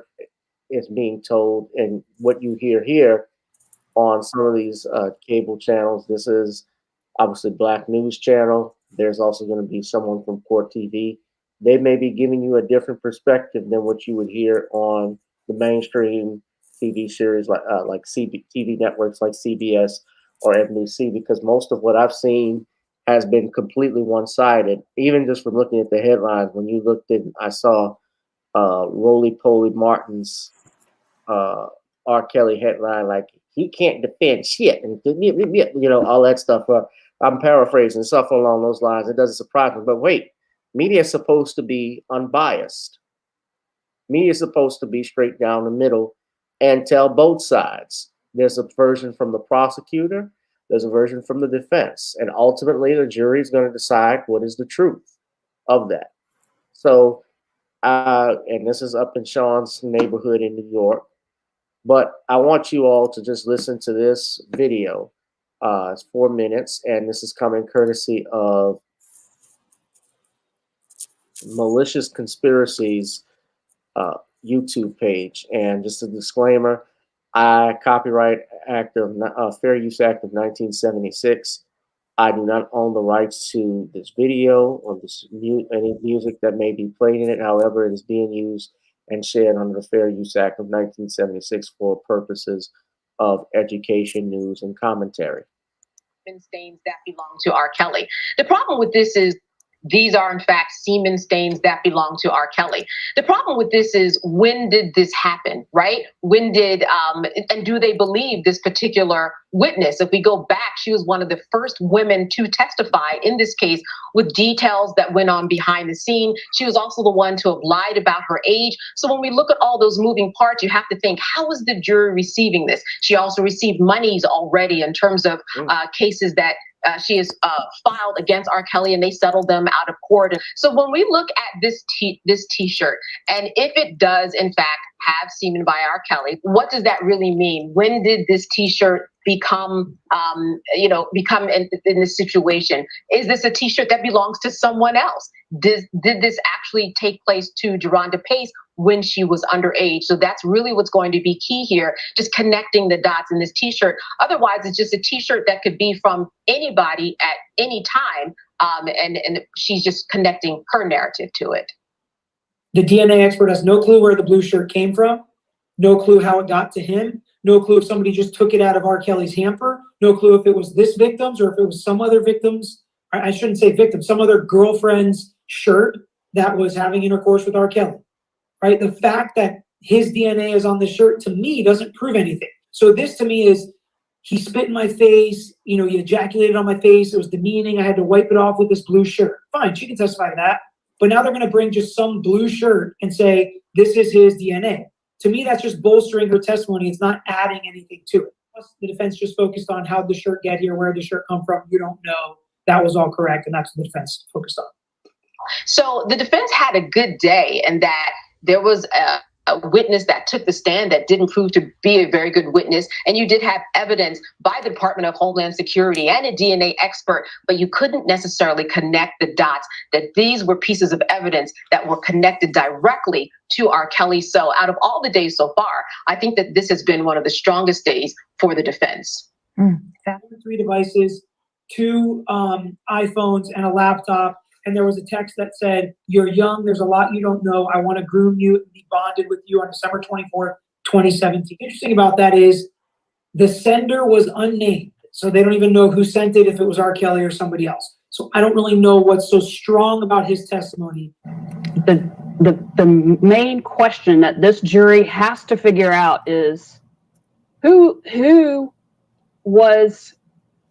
is being told and what you hear here on some of these cable channels. This is obviously Black News Channel. There's also going to be someone from Court TV. They may be giving you a different perspective than what you would hear on the mainstream TV series like TV networks like CBS or NBC, because most of what I've seen has been completely one-sided. Even just from looking at the headlines, when you looked at, I saw Roly Poly Martin's R. Kelly headline, like he can't defend shit, and all that stuff. I'm paraphrasing, stuff along those lines. It doesn't surprise me. But wait, media is supposed to be unbiased. Media is supposed to be straight down the middle and tell both sides. There's a version from the prosecutor, there's a version from the defense, and ultimately the jury is going to decide what is the truth of that. So, and this is up in Shawn's neighborhood in New York. But I want you all to just listen to this video. It's 4 minutes, and this is coming courtesy of Malicious Conspiracies YouTube page. And just a disclaimer, Copyright Act of Fair Use Act of 1976. I do not own the rights to this video or any music that may be played in it. However, it is being used and shared under the Fair Use Act of 1976 for purposes of education, news, and commentary. semen stains that belong to R. Kelly. The problem with this is these are, in fact, semen stains that belong to R. Kelly. The problem with this is, when did this happen, right? When did, and do they believe this particular witness? If we go back, she was one of the first women to testify in this case with details that went on behind the scene. She was also the one to have lied about her age. So when we look at all those moving parts, you have to think, how is the jury receiving this? She also received monies already in terms of cases that she has filed against R. Kelly, and they settled them out of court. So when we look at this T-shirt, and if it does in fact have semen by R. Kelly, what does that really mean? When did this T-shirt become in this situation? Is this a T-shirt that belongs to someone else? Did this actually take place to Geronda Pace when she was underage? So that's really what's going to be key here, just connecting the dots in this T-shirt. Otherwise, it's just a T-shirt that could be from anybody at any time, and she's just connecting her narrative to it. The DNA expert has no clue where the blue shirt came from, no clue how it got to him, no clue if somebody just took it out of R. Kelly's hamper, no clue if it was this victim's or if it was some other victim's, I shouldn't say victim, some other girlfriend's shirt that was having intercourse with R. Kelly, right? The fact that his DNA is on the shirt, to me, doesn't prove anything. So this to me is, he spit in my face, he ejaculated on my face, it was demeaning, I had to wipe it off with this blue shirt. Fine, she can testify to that. But now they're going to bring just some blue shirt and say, this is his DNA. To me, that's just bolstering her testimony. It's not adding anything to it. Plus, the defense just focused on how the shirt get here, where the shirt come from. You don't know. That was all correct, and that's what the defense focused on. So the defense had a good day in that there was a witness that took the stand that didn't prove to be a very good witness. And you did have evidence by the Department of Homeland Security and a DNA expert, but you couldn't necessarily connect the dots that these were pieces of evidence that were connected directly to R. Kelly. So out of all the days so far, I think that this has been one of the strongest days for the defense. 3 devices, 2 iPhones, and a laptop. And there was a text that said, "You're young, there's a lot you don't know. I want to groom you and be bonded with you on December 24th, 2017. Interesting about that is the sender was unnamed. So they don't even know who sent it, if it was R. Kelly or somebody else. So I don't really know what's so strong about his testimony. The main question that this jury has to figure out is who was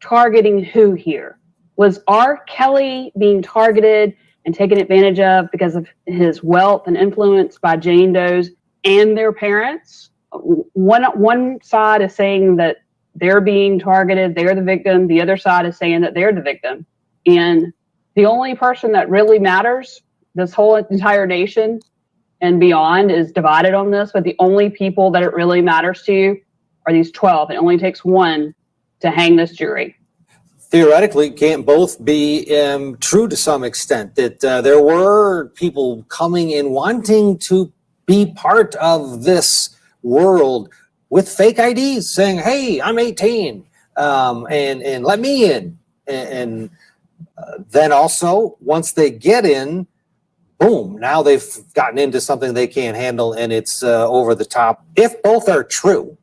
targeting who here? Was R. Kelly being targeted and taken advantage of because of his wealth and influence by Jane Does and their parents? One side is saying that they're being targeted, they're the victim. The other side is saying that they're the victim. And the only person that really matters, this whole entire nation and beyond is divided on this, but the only people that it really matters to are these 12. It only takes one to hang this jury. Theoretically, can't both be true to some extent, that there were people coming and wanting to be part of this world with fake IDs saying, hey, I'm 18 and let me in. And then also, once they get in, boom, now they've gotten into something they can't handle and it's over the top. If both are true,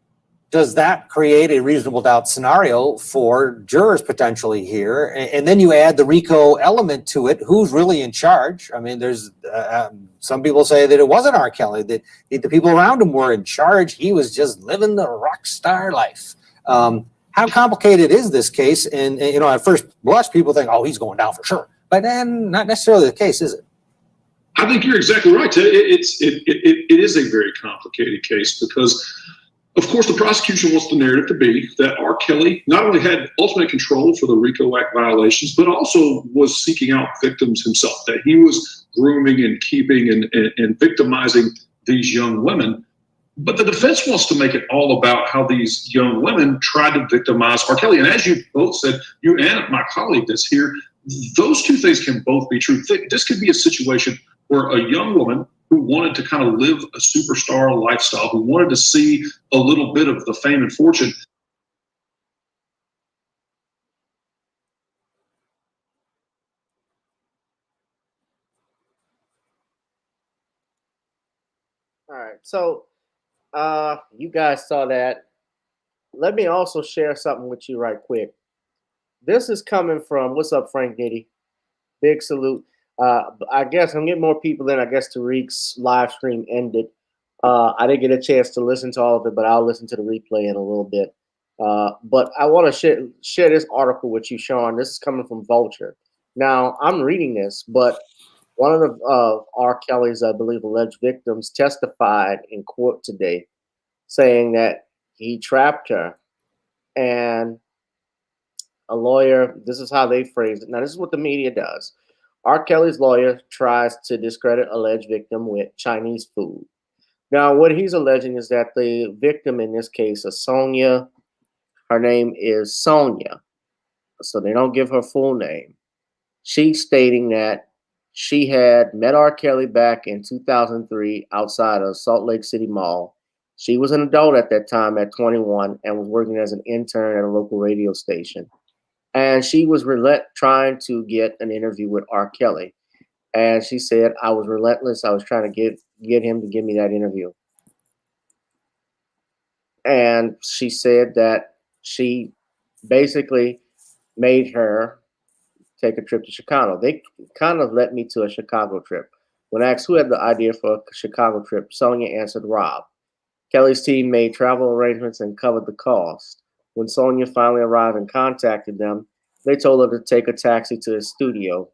does that create a reasonable doubt scenario for jurors potentially here? And then you add the RICO element to it. Who's really in charge? I mean, there's some people say that it wasn't R. Kelly, that the people around him were in charge. He was just living the rock star life. How complicated is this case? And at first blush, people think, oh, he's going down for sure. But then not necessarily the case, is it? I think you're exactly right. It is a very complicated case because, of course, the prosecution wants the narrative to be that R. Kelly not only had ultimate control for the RICO Act violations, but also was seeking out victims himself, that he was grooming and keeping and victimizing these young women. But the defense wants to make it all about how these young women tried to victimize R. Kelly. And as you both said, you and my colleague that's here, those two things can both be true. This could be a situation where a young woman who wanted to kind of live a superstar lifestyle, who wanted to see a little bit of the fame and fortune. All right, so you guys saw that. Let me also share something with you right quick. this is coming from, what's up, Frank Nitty? Big salute. I guess I'm getting more people in. I guess Tariq's live stream ended. I didn't get a chance to listen to all of it, but I'll listen to the replay in a little bit. But I want to share this article with you, Shawn. This is coming from Vulture. Now, I'm reading this, but one of the R. Kelly's, I believe, alleged victims testified in court today saying that he trapped her. And a lawyer, this is how they phrase it. Now, this is what the media does. R. Kelly's lawyer tries to discredit alleged victim with Chinese food. Now, what he's alleging is that the victim in this case is Sonia. Her name is Sonia, so they don't give her full name. She's stating that she had met R. Kelly back in 2003 outside of Salt Lake City Mall. She was an adult at that time at 21 and was working as an intern at a local radio station. And she was trying to get an interview with R. Kelly. And she said, I was relentless. I was trying to get him to give me that interview. And she said that she basically made her take a trip to Chicago. They kind of led me to a Chicago trip. When asked who had the idea for a Chicago trip, Sonia answered Rob. Kelly's team made travel arrangements and covered the cost. When Sonia finally arrived and contacted them, they told her to take a taxi to his studio.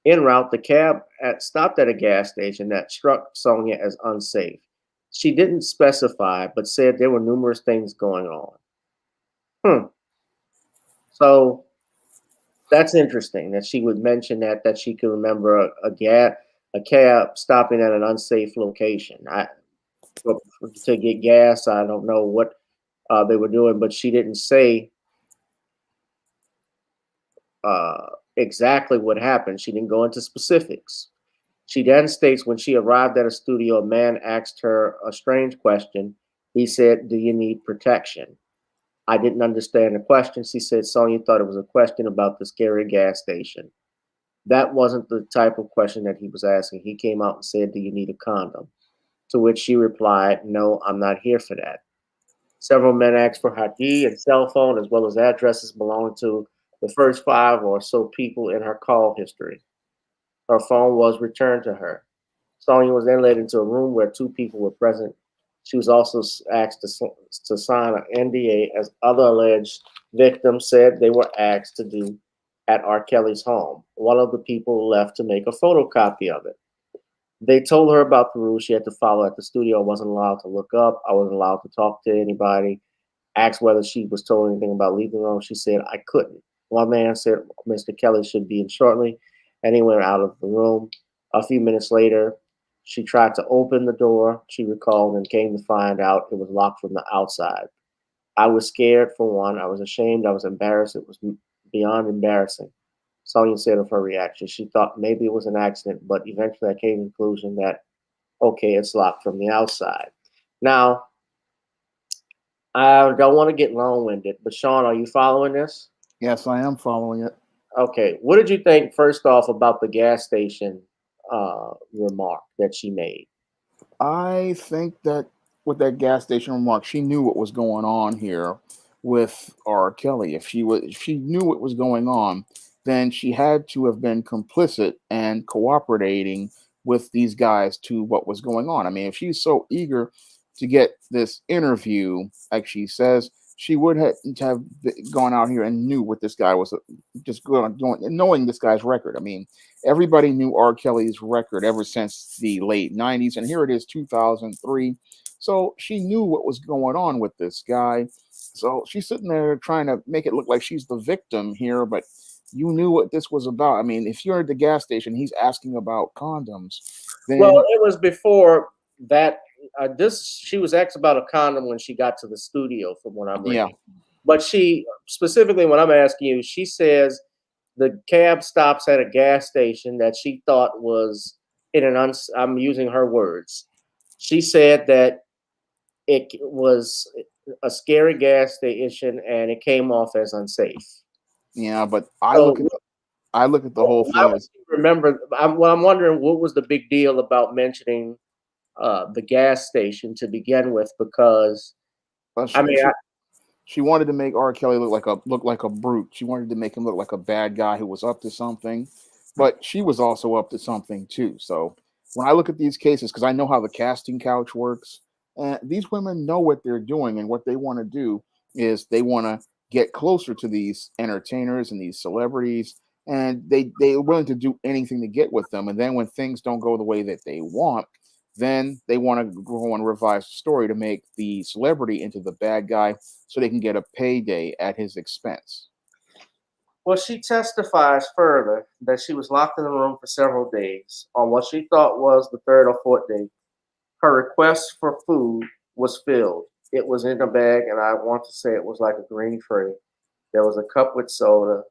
En route, the cab stopped at a gas station that struck Sonia as unsafe. She didn't specify, but said there were numerous things going on. So that's interesting that she would mention that she could remember a cab stopping at an unsafe location. To get gas, I don't know what they were doing, but she didn't say exactly what happened. She didn't go into specifics. She then states when she arrived at a studio, a man asked her a strange question. He said, "Do you need protection?" I didn't understand the question. She said Sonia thought it was a question about the scary gas station. That wasn't the type of question that he was asking. He came out and said, "Do you need a condom?" To which she replied, "No, I'm not here for that." Several men asked for her ID and cell phone, as well as addresses belonging to the first 5 or so people in her call history. Her phone was returned to her. Sonia was then led into a room where 2 people were present. She was also asked to sign an NDA, as other alleged victims said they were asked to do at R. Kelly's home. One of the people left to make a photocopy of it. They told her about the rules she had to follow at the studio. I wasn't allowed to look up. I wasn't allowed to talk to anybody. Asked whether she was told anything about leaving the room. She said, I couldn't. One man said, Mr. Kelly should be in shortly, and he went out of the room. A few minutes later, she tried to open the door, she recalled, and came to find out it was locked from the outside. I was scared, for one. I was ashamed. I was embarrassed. It was beyond embarrassing. Sonia said of her reaction. She thought maybe it was an accident, but eventually I came to the conclusion that, okay, it's locked from the outside. Now, I don't want to get long-winded, but Shawn, are you following this? Yes, I am following it. Okay. What did you think, first off, about the gas station remark that she made? I think that with that gas station remark, she knew what was going on here with R. Kelly. If she knew what was going on, then she had to have been complicit and cooperating with these guys to what was going on. I mean, if she's so eager to get this interview, like she says, she would have gone out here and knew what this guy was just going, knowing this guy's record. I mean, everybody knew R. Kelly's record ever since the late 90s, and here it is, 2003. So she knew what was going on with this guy. So she's sitting there trying to make it look like she's the victim here, but you knew what this was about. I mean, if you're at the gas station, he's asking about condoms. Then, well, it was before that. She was asked about a condom when she got to the studio, from what I'm reading. yeah, But she specifically, when I'm asking you, she says the cab stops at a gas station that she thought was I'm using her words. She said that it was a scary gas station and it came off as unsafe. yeah, but I So look at the whole why thing would as, she remember? I'm wondering what was the big deal about mentioning the gas station to begin with, because well, I mean, She wanted to make R. Kelly look like a brute. She wanted to make him look like a bad guy who was up to something, but she was also up to something too. So when I look at these cases, because I know how the casting couch works, and these women know what they're doing, and what they want to do is they want to get closer to these entertainers and these celebrities, and they're willing to do anything to get with them. And then when things don't go the way that they want, then they want to go and revise the story to make the celebrity into the bad guy so they can get a payday at his expense. Well, she testifies further that she was locked in the room for several days. On what she thought was the third or fourth day, her request for food was filled. It was in a bag, and I want to say it was like a green tray. There was a cup with soda.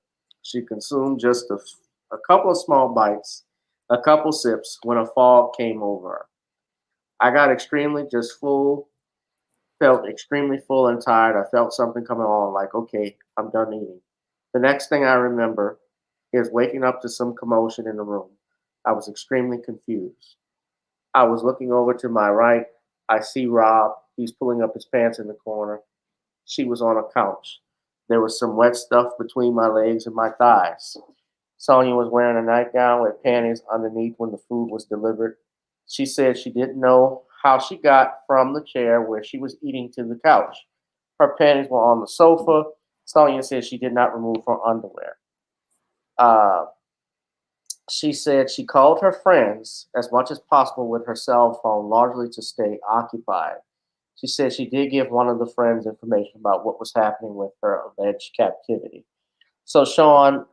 She consumed just a couple of small bites, a couple sips when a fog came over her. I got extremely just full, felt extremely full and tired. I felt something coming on, like, okay, I'm done eating. The next thing I remember is waking up to some commotion in the room. I was extremely confused. I was looking over to my right. I see Rob. He's pulling up his pants in the corner. She was on a couch. There was some wet stuff between my legs and my thighs. Sonia was wearing a nightgown with panties underneath when the food was delivered. She said she didn't know how she got from the chair where she was eating to the couch. Her panties were on the sofa. Sonia said she did not remove her underwear. Uh, she said she called her friends as much as possible with her cell phone, largely to stay occupied. She said she did give one of the friends information about what was happening with her alleged captivity. So, Sean,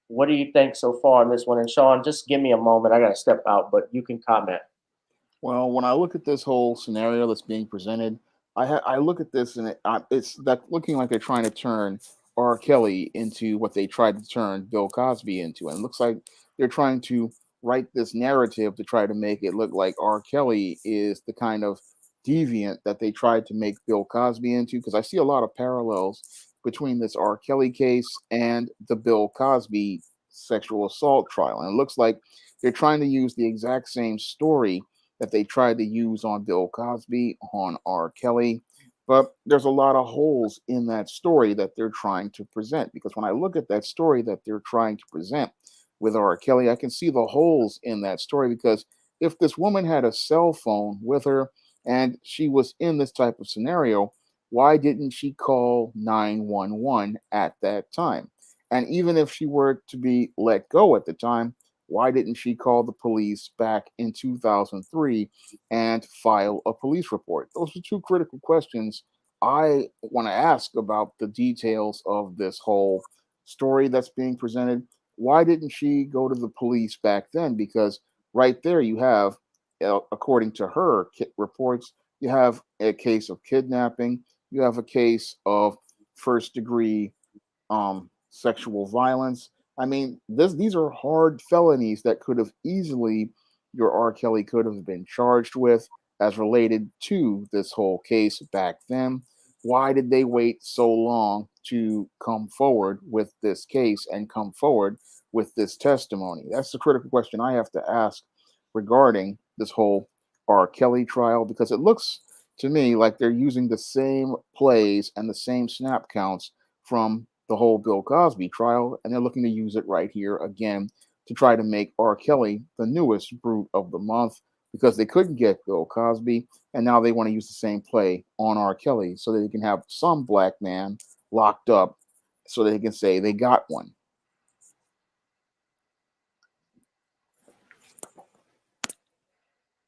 what do you think so far on this one? And Sean, just give me a moment. I got to step out, but you can comment. Well, when I look at this whole scenario that's being presented, I look at this and it's that looking like they're trying to turn R. Kelly into what they tried to turn Bill Cosby into, and it looks like they're trying to write this narrative to try to make it look like R. Kelly is the kind of deviant that they tried to make Bill Cosby into. Because I see a lot of parallels between this R. Kelly case and the Bill Cosby sexual assault trial, and it looks like they're trying to use the exact same story that they tried to use on Bill Cosby, on R. Kelly. But there's a lot of holes in that story that they're trying to present. Because when I look at that story that they're trying to present with R. Kelly, I can see the holes in that story. Because if this woman had a cell phone with her and she was in this type of scenario, why didn't she call 911 at that time? And even if she were to be let go at the time, why didn't she call the police back in 2003 and file a police report? Those are two critical questions I want to ask about the details of this whole story that's being presented. Why didn't she go to the police back then? Because right there you have, according to her reports, you have a case of kidnapping, you have a case of first degree sexual violence. I mean, these are hard felonies that could have easily your R. Kelly could have been charged with as related to this whole case back then. Why did they wait so long to come forward with this case and come forward with this testimony? That's the critical question I have to ask regarding this whole R. Kelly trial, because it looks to me like they're using the same plays and the same snap counts from the whole Bill Cosby trial, and they're looking to use it right here again to try to make R. Kelly the newest brute of the month, because they couldn't get Bill Cosby, and now they want to use the same play on R. Kelly so that they can have some black man locked up so they can say they got one.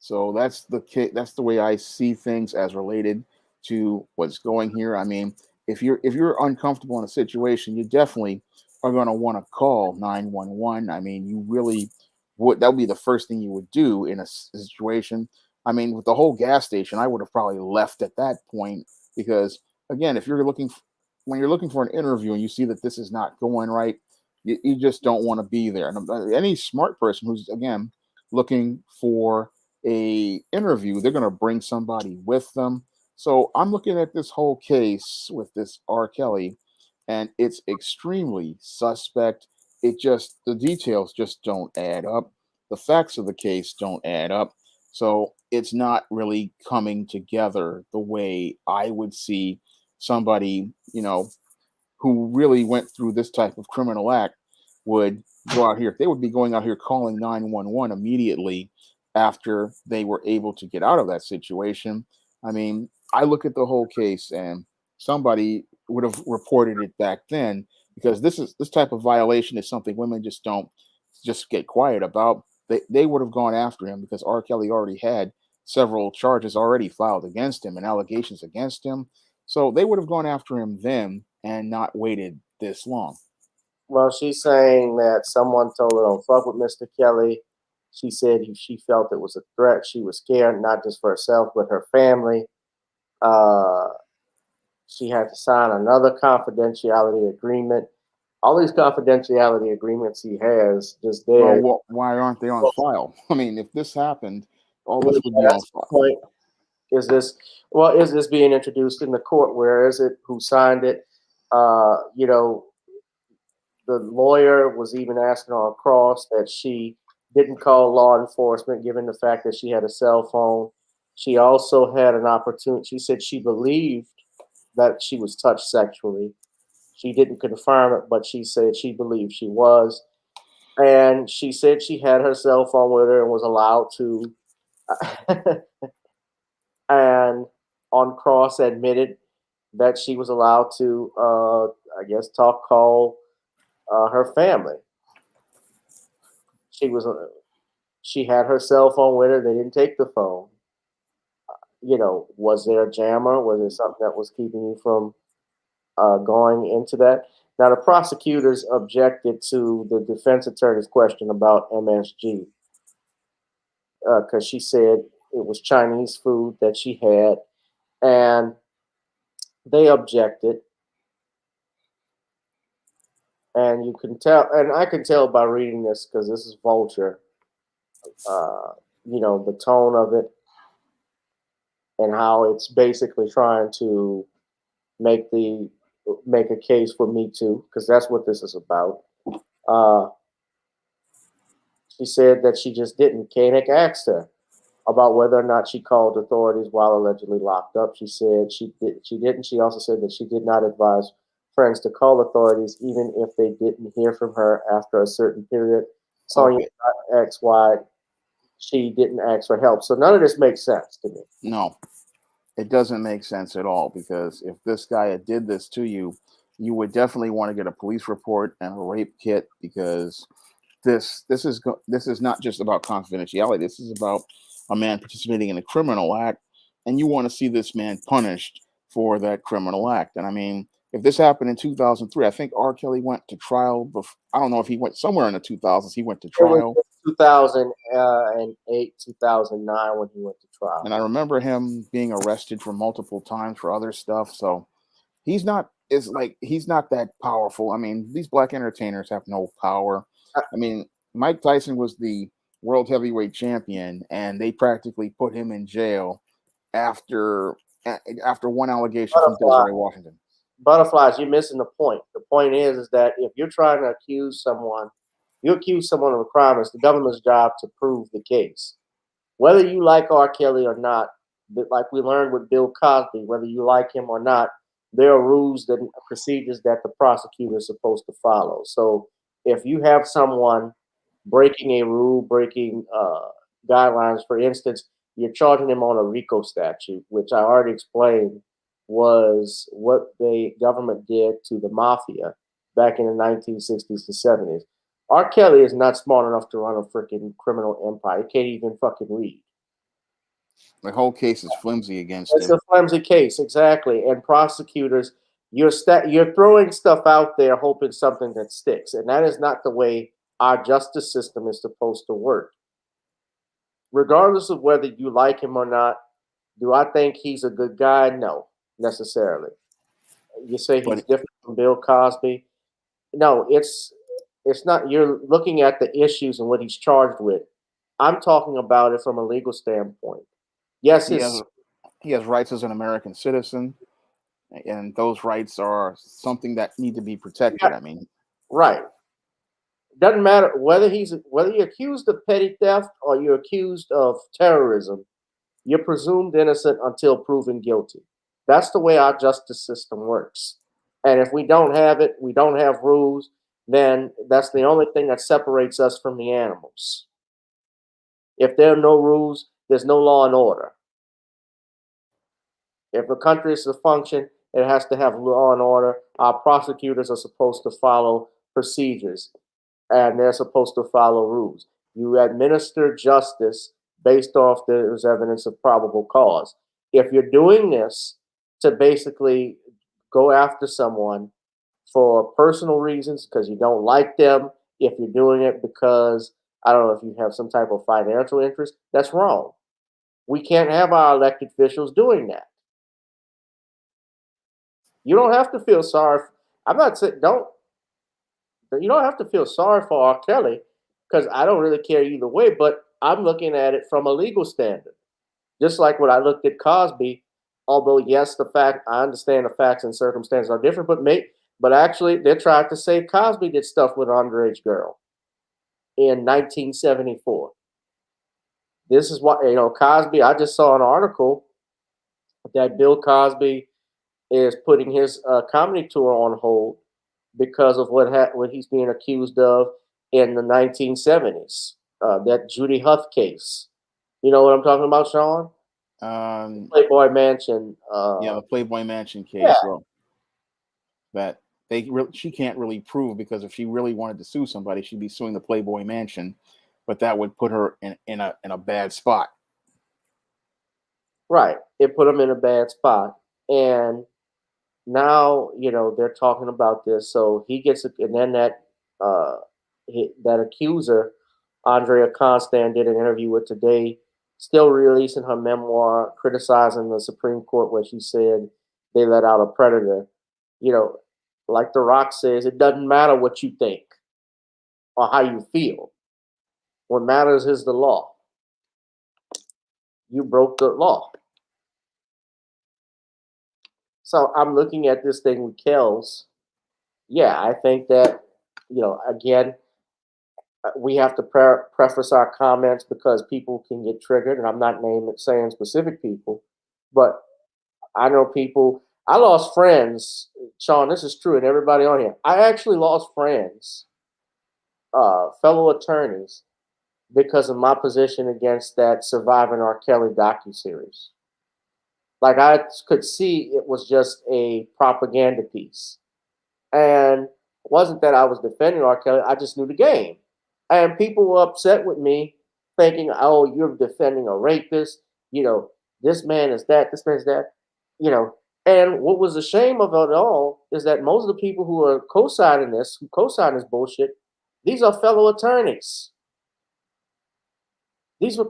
So that's the way I see things as related to what's going here. I mean, if you're uncomfortable in a situation, you definitely are going to want to call 911. I mean, you really would. That would be the first thing you would do in a situation. I mean, with the whole gas station, I would have probably left at that point, because again, if you're when you're looking for an interview and you see that this is not going right, you just don't want to be there. And any smart person who's, again, looking for a interview, they're going to bring somebody with them. So I'm looking at this whole case with this R. Kelly, and it's extremely suspect. The details just don't add up. The facts of the case don't add up. So it's not really coming together the way I would see somebody, who really went through this type of criminal act would go out here. They would be going out here calling 911 immediately after they were able to get out of that situation. I mean, I look at the whole case and somebody would have reported it back then, because this type of violation is something women just don't just get quiet about. They would have gone after him, because R. Kelly already had several charges already filed against him and allegations against him. So they would have gone after him then and not waited this long. Well, she's saying that someone told her, "Don't fuck with Mr. Kelly." She said she felt it was a threat. She was scared, not just for herself, but her family. Uh, she had to sign another confidentiality agreement. All these confidentiality agreements he has just there. Well, why aren't they on file? I mean, if this happened, all Well, this would be on that's the file. point. Is this being introduced in the court? Where is it? Who signed it? You know, the lawyer was even asking on cross that she didn't call law enforcement, given the fact that she had a cell phone. She also had an opportunity. She said she believed that she was touched sexually. She didn't confirm it, but she said she believed she was. And she said she had her cell phone with her and was allowed to, and on cross admitted that she was allowed to, I guess, call her family. She was, she had her cell phone with her. They didn't take the phone. Was there a jammer? Was there something that was keeping you from going into that? Now, the prosecutors objected to the defense attorney's question about MSG, because she said it was Chinese food that she had, and they objected. And you can tell, and I can tell by reading this, because this is Vulture, the tone of it and how it's basically trying to make a case for Me Too, because that's what this is about. Uh, she said that she just didn't. Koenig asked her about whether or not she called authorities while allegedly locked up. She said she didn't. She also said that she did not advise friends to call authorities even if they didn't hear from her after a certain period. Sonia asked why she didn't ask for help. So none of this makes sense to me. No, it doesn't make sense at all, because if this guy had did this to you, you would definitely want to get a police report and a rape kit, because this is not just about confidentiality. This is about a man participating in a criminal act, and you want to see this man punished for that criminal act. And I mean, if this happened in 2003, I think R. Kelly went to trial. I don't know if he went somewhere in the 2000s. He went to It was trial. 2008, 2009 when he went to trial. And I remember him being arrested for multiple times for other stuff. So he's not that powerful. I mean, these black entertainers have no power. I mean, Mike Tyson was the world heavyweight champion, and they practically put him in jail after one allegation from Desiree Washington. Butterflies, you're missing the point. The point is that if you're trying to accuse someone of a crime, it's the government's job to prove the case. Whether you like R. Kelly or not, but like we learned with Bill Cosby, whether you like him or not, there are rules and procedures that the prosecutor is supposed to follow. So if you have someone breaking a rule, breaking guidelines, for instance, you're charging him on a RICO statute, which I already explained was what the government did to the mafia back in the 1960s to 70s. R. Kelly is not smart enough to run a freaking criminal empire. He can't even fucking read. The whole case is flimsy against It's him. a flimsy case, exactly. And prosecutors, you're throwing stuff out there hoping something that sticks, and that is not the way our justice system is supposed to work. Regardless of whether you like him or not, do I think he's a good guy? No, necessarily. You say he's different from Bill Cosby. No, it's not. You're looking at the issues and what he's charged with. I'm talking about it from a legal standpoint. Yes, he has rights as an American citizen, and those rights are something that need to be protected. Yeah, I mean, right. Doesn't matter whether you're accused of petty theft or you're accused of terrorism. You're presumed innocent until proven guilty. That's the way our justice system works. And if we don't have it, we don't have rules, then that's the only thing that separates us from the animals. If there are no rules, there's no law and order. If a country is to function, it has to have law and order. Our prosecutors are supposed to follow procedures and they're supposed to follow rules. You administer justice based off there's evidence of probable cause. If you're doing this to basically go after someone for personal reasons because you don't like them, if you're doing it because, I don't know, if you have some type of financial interest, that's wrong. We can't have our elected officials doing that. You don't have to feel sorry. I'm not saying you don't have to feel sorry for R. Kelly because I don't really care either way, but I'm looking at it from a legal standard. Just like when I looked at Cosby, although yes, I understand the facts and circumstances are different, but actually they tried to say Cosby did stuff with an underage girl in 1974. This is what, Cosby, I just saw an article that Bill Cosby is putting his comedy tour on hold because of what he's being accused of in the 1970s, that Judy Huff case. You know what I'm talking about, Shawn? Playboy Mansion. Yeah, the Playboy Mansion case. Yeah. Well, that she can't really prove, because if she really wanted to sue somebody, she'd be suing the Playboy Mansion, but that would put her in a bad spot. Right. It put him in a bad spot. And now, they're talking about this. So he gets, and then that accuser, Andrea Constant, did an interview with Today, still releasing her memoir, criticizing the Supreme Court, where she said they let out a predator. Like The Rock says, it doesn't matter what you think or how you feel. What matters is the law. You broke the law. So I'm looking at this thing with Kells. Yeah, I think that, again, we have to preface our comments because people can get triggered, and I'm not saying specific people, but I know people. I lost friends, Shawn. This is true, and everybody on here. I actually lost friends, fellow attorneys, because of my position against that Surviving R. Kelly docuseries. Like, I could see it was just a propaganda piece. And it wasn't that I was defending R. Kelly, I just knew the game. And people were upset with me, thinking, oh, you're defending a rapist. This man is that, this man is that. And what was the shame of it all is that most of the people who are co-signing this, who co-sign this bullshit, these are fellow attorneys. These are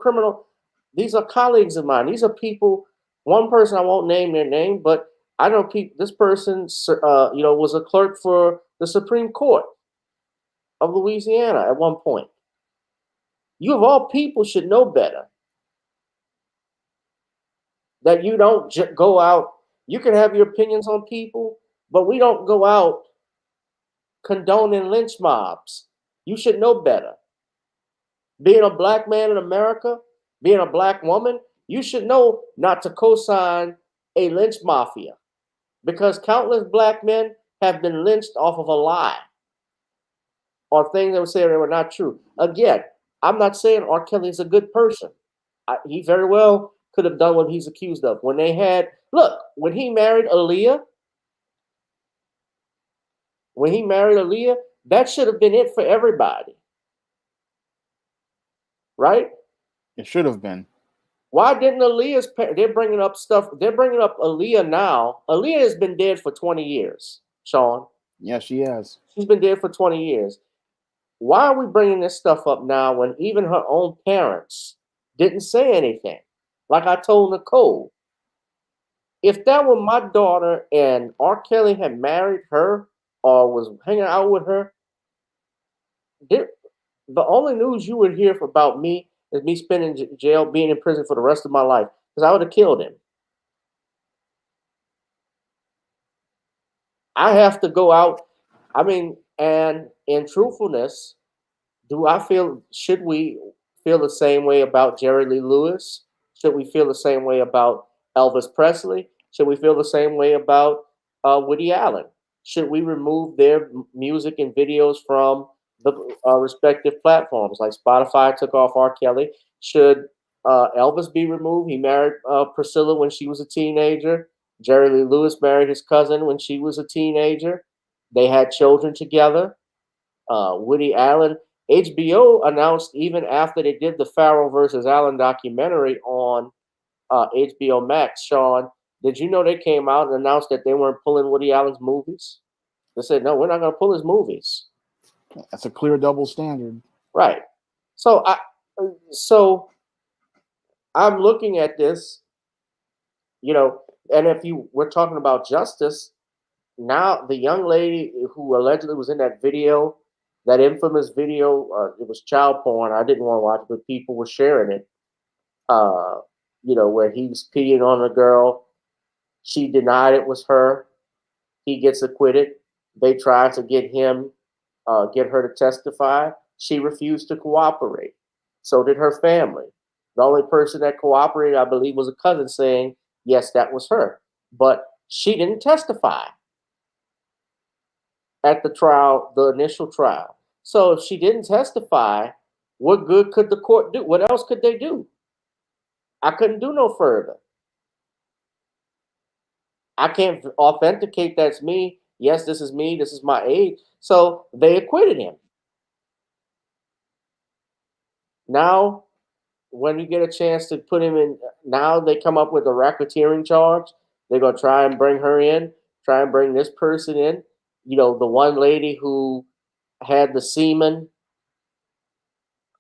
colleagues of mine. These are people, one person, I won't name their name, but I know this person, was a clerk for the Supreme Court of Louisiana at one point. You of all people should know better. That you don't go out. You can have your opinions on people, but we don't go out condoning lynch mobs. You should know better. Being a black man in America, being a black woman, you should know not to co-sign a lynch mafia, because countless black men have been lynched off of a lie or things that would say they were not true. Again, I'm not saying R. Kelly is a good person. He very well could have done what he's accused of. When he married Aaliyah, that should have been it for everybody. Right? It should have been. Why didn't Aaliyah's parents? They're bringing up Aaliyah now. Aaliyah has been dead for 20 years, Shawn. Yeah, she has. She's been dead for 20 years. Why are we bringing this stuff up now when even her own parents didn't say anything? Like I told Nicole, if that were my daughter and R. Kelly had married her or was hanging out with her, the only news you would hear about me is me spending jail, being in prison for the rest of my life, because I would have killed him. I have to go out. And in truthfulness, should we feel the same way about Jerry Lee Lewis? Should we feel the same way about Elvis Presley? Should we feel the same way about Woody Allen? Should we remove their music and videos from the respective platforms? Like Spotify took off R. Kelly. Should Elvis be removed? He married Priscilla when she was a teenager. Jerry Lee Lewis married his cousin when she was a teenager. They had children together. Woody Allen. HBO announced even after they did the Farrell versus Allen documentary on HBO Max. Sean, did you know they came out and announced that they weren't pulling Woody Allen's movies? They said, no, we're not going to pull his movies. That's a clear double standard. Right. So so I'm looking at this, and if you we're talking about justice, now the young lady who allegedly was in that video, that infamous video, it was child porn. I didn't want to watch it, but people were sharing it. Where he's peeing on a girl. She denied it was her. He gets acquitted. They tried to get her to testify. She refused to cooperate. So did her family. The only person that cooperated, I believe, was a cousin saying, yes, that was her. But she didn't testify at the trial, the initial trial. So if she didn't testify, what good could the court do? What else could they do? I couldn't do no further. I can't authenticate that's me. Yes, this is me. This is my age. So they acquitted him. Now, when you get a chance to put him in, now they come up with a racketeering charge. They're going to try and bring her in, try and bring this person in. The one lady who had the semen.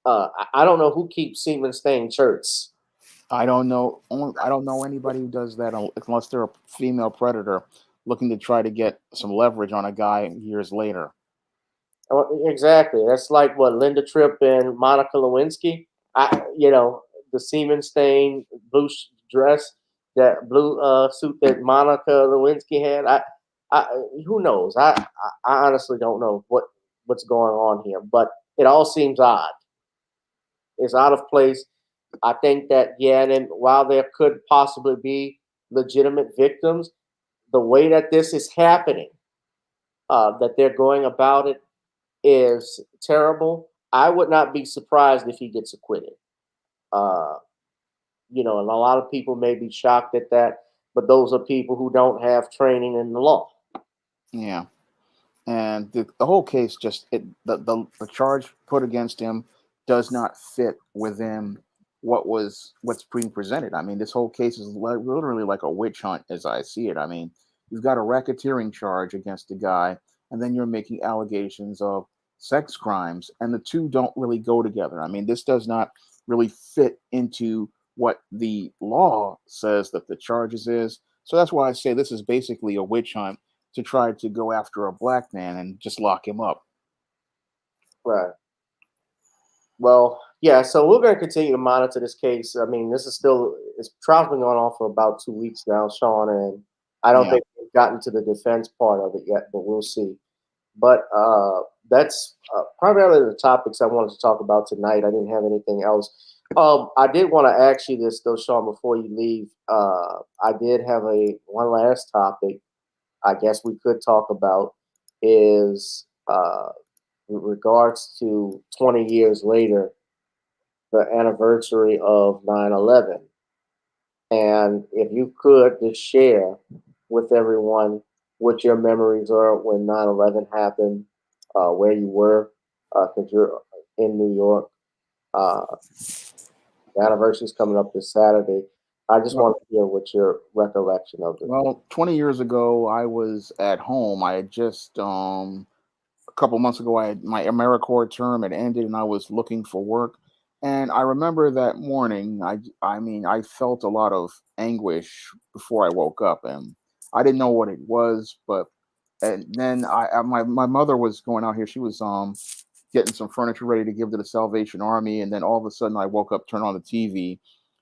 I don't know who keeps semen stained shirts. I don't know. I don't know anybody who does that unless they're a female predator looking to try to get some leverage on a guy years later. Exactly. That's like what Linda Tripp and Monica Lewinsky. The semen stained blue dress, that blue suit that Monica Lewinsky had. Who knows? I honestly don't know what's going on here, but it all seems odd. It's out of place. I think that, and then while there could possibly be legitimate victims, the way that this is happening, that they're going about it, is terrible. I would not be surprised if he gets acquitted. And a lot of people may be shocked at that, but those are people who don't have training in the law. Yeah. And the whole case the charge put against him does not fit within what's being presented. I mean, this whole case is literally like a witch hunt as I see it. I mean, you've got a racketeering charge against the guy, and then you're making allegations of sex crimes, and the two don't really go together. I mean, this does not really fit into what the law says that the charges is. So that's why I say this is basically a witch hunt to try to go after a black man and just lock him up. Right. Well, yeah, so we're going to continue to monitor this case. I mean, this trial's been going on for about 2 weeks now, Sean, and I don't think we've gotten to the defense part of it yet, but we'll see. But that's primarily the topics I wanted to talk about tonight. I didn't have anything else. I did want to ask you this, though, Sean, before you leave. I did have one last topic I guess we could talk about is in regards to 20 years later, the anniversary of 9/11. And if you could just share with everyone what your memories are when 9/11 happened, where you were, because you're in New York. The anniversary is coming up this Saturday. I just want to hear what your recollection of it. Well, 20 years ago, I was at home. I had just a couple months ago, my AmeriCorps term had ended, and I was looking for work. And I remember that morning. I felt a lot of anguish before I woke up, and I didn't know what it was. And then my mother was going out here. She was getting some furniture ready to give to the Salvation Army, and then all of a sudden, I woke up, turned on the TV,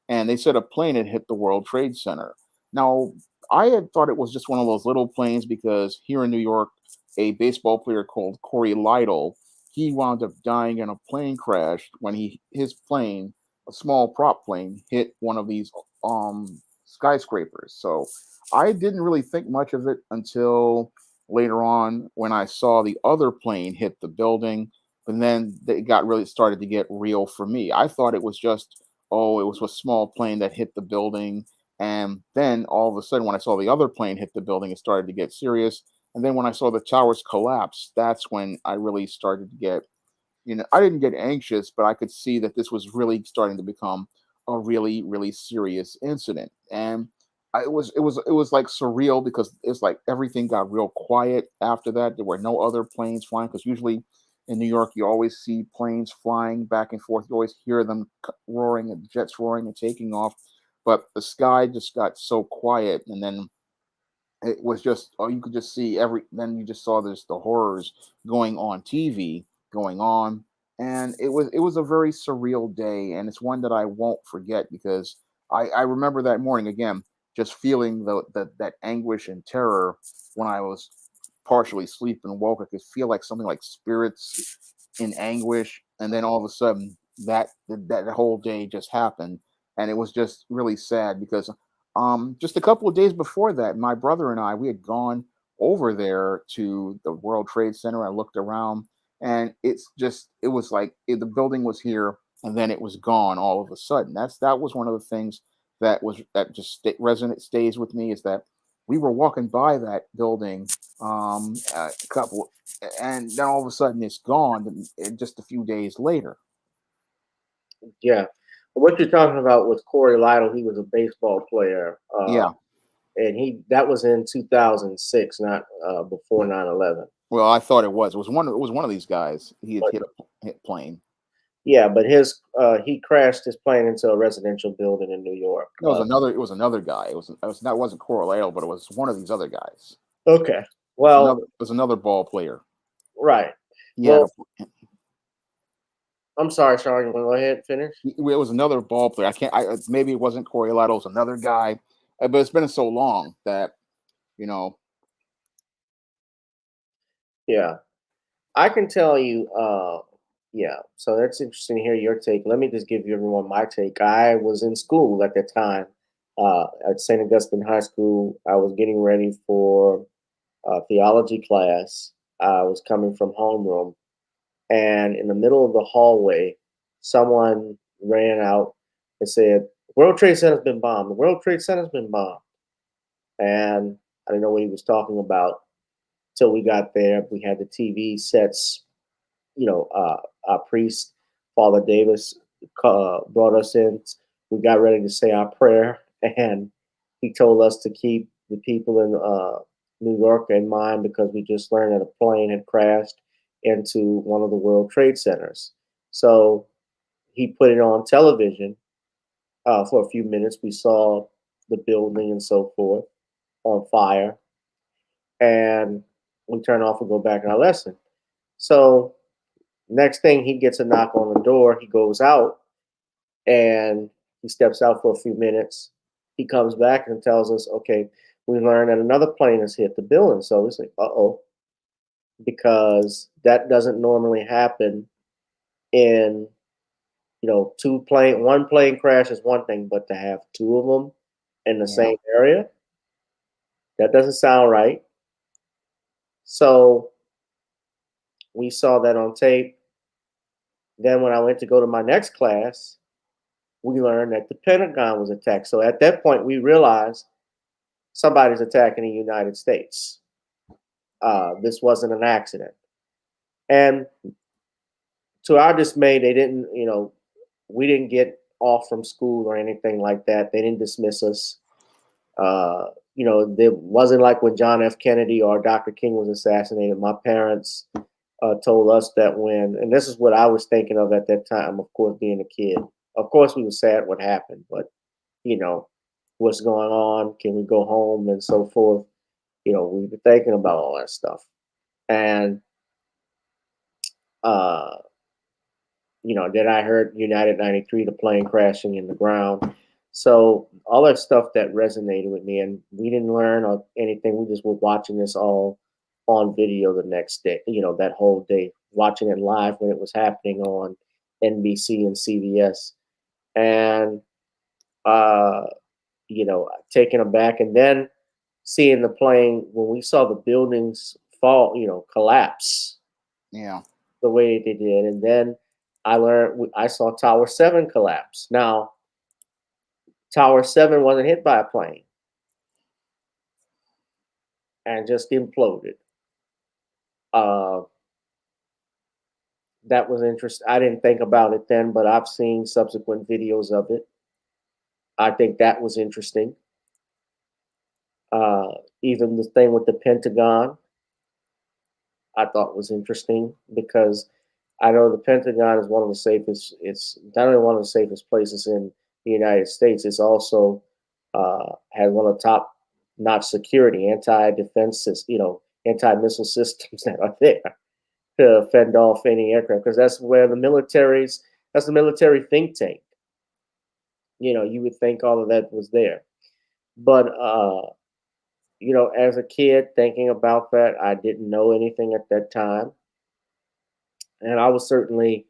and they said a plane had hit the World Trade Center. Now, I had thought it was just one of those little planes because here in New York, a baseball player called Corey Lytle, he wound up dying in a plane crash when his plane, a small prop plane, hit one of these skyscrapers. So I didn't really think much of it until later on when I saw the other plane hit the building. But then it got really started to get real for me. I thought it was just, oh, it was a small plane that hit the building. And then all of a sudden, when I saw the other plane hit the building, it started to get serious. And then when I saw the towers collapse, that's when I really started to get, I didn't get anxious, but I could see that this was really starting to become a really, really serious incident. And it was like surreal because it's like everything got real quiet after that. There were no other planes flying because usually in New York you always see planes flying back and forth. You always hear them roaring and jets roaring and taking off. But the sky just got so quiet, and then it was just, oh, you could just see then you just saw this the horrors going on TV going on, and it was a very surreal day, and it's one that I won't forget because I remember that morning again, just feeling that anguish and terror when I was partially asleep and woke. I could feel like something like spirits in anguish, and then all of a sudden that whole day just happened, and it was just really sad because just a couple of days before that, my brother and I, we had gone over there to the World Trade Center. I looked around, and it was like the building was here, and then it was gone all of a sudden. That was one of the things that just stays with me, is that we were walking by that building a couple, and then all of a sudden it's gone, just a few days later. Yeah. What you're talking about was Corey Lytle. He was a baseball player. Yeah. And that was in 2006, not before 9/11. Well, I thought it was. It was one of these guys. He had hit plane. Yeah, but he crashed his plane into a residential building in New York. It was another. It was another guy. That wasn't Correlato, but it was one of these other guys. Okay. Well, it was another ball player. Right. Yeah. Well, I'm sorry, Shawn. You want to go ahead and finish? It was another ball player. I can't. Maybe it wasn't Correlato. It was another guy. But it's been so long that, you know. Yeah, I can tell you. Yeah. So that's interesting to hear your take. Let me just give you everyone my take. I was in school at the time, at St. Augustine High School. I was getting ready for theology class. I was coming from homeroom, and in the middle of the hallway, someone ran out and said, "World Trade Center's been bombed. The World Trade Center's been bombed." And I didn't know what he was talking about till we got there. We had the TV sets. Our priest, Father Davis, brought us in. We got ready to say our prayer, and he told us to keep the people in New York in mind because we just learned that a plane had crashed into one of the World Trade Centers. So he put it on television for a few minutes. We saw the building and so forth on fire, and we turned off and go back in our lesson. So next thing, he gets a knock on the door. He goes out and he steps out for a few minutes. He comes back and tells us, "Okay, we learned that another plane has hit the building." So it's like, uh-oh, because that doesn't normally happen in, one plane crash is one thing, but to have two of them in the same area, that doesn't sound right. So we saw that on tape. Then when I went to go to my next class, we learned that the Pentagon was attacked. So at that point, we realized somebody's attacking the United States. This wasn't an accident. And to our dismay, they didn't, we didn't get off from school or anything like that. They didn't dismiss us. It wasn't like when John F. Kennedy or Dr. King was assassinated. My parents told us that and this is what I was thinking of at that time, of course, being a kid. Of course, we were sad what happened, but, what's going on? Can we go home and so forth? We were thinking about all that stuff. And, then I heard United 93, the plane crashing in the ground. So all that stuff that resonated with me, and we didn't learn or anything. We just were watching this all on video the next day, that whole day, watching it live when it was happening on NBC and CBS. And, taken aback, and then seeing the plane when we saw the buildings fall, collapse Yeah. the way they did, and then I saw Tower 7 collapse. Now, Tower 7 wasn't hit by a plane and just imploded. Uh, that was interesting. I didn't think about it then, but I've seen subsequent videos of it. I think that was interesting. Uh, Even the thing with the Pentagon, I thought was interesting because I know the Pentagon is one of the safest. It's not only one of the safest places in the United States. It's also has one of the top-notch security, anti-defense, anti-missile systems that are there to fend off any aircraft. Because that's where that's the military think tank. You would think all of that was there, but as a kid thinking about that, I didn't know anything at that time, and I was certainly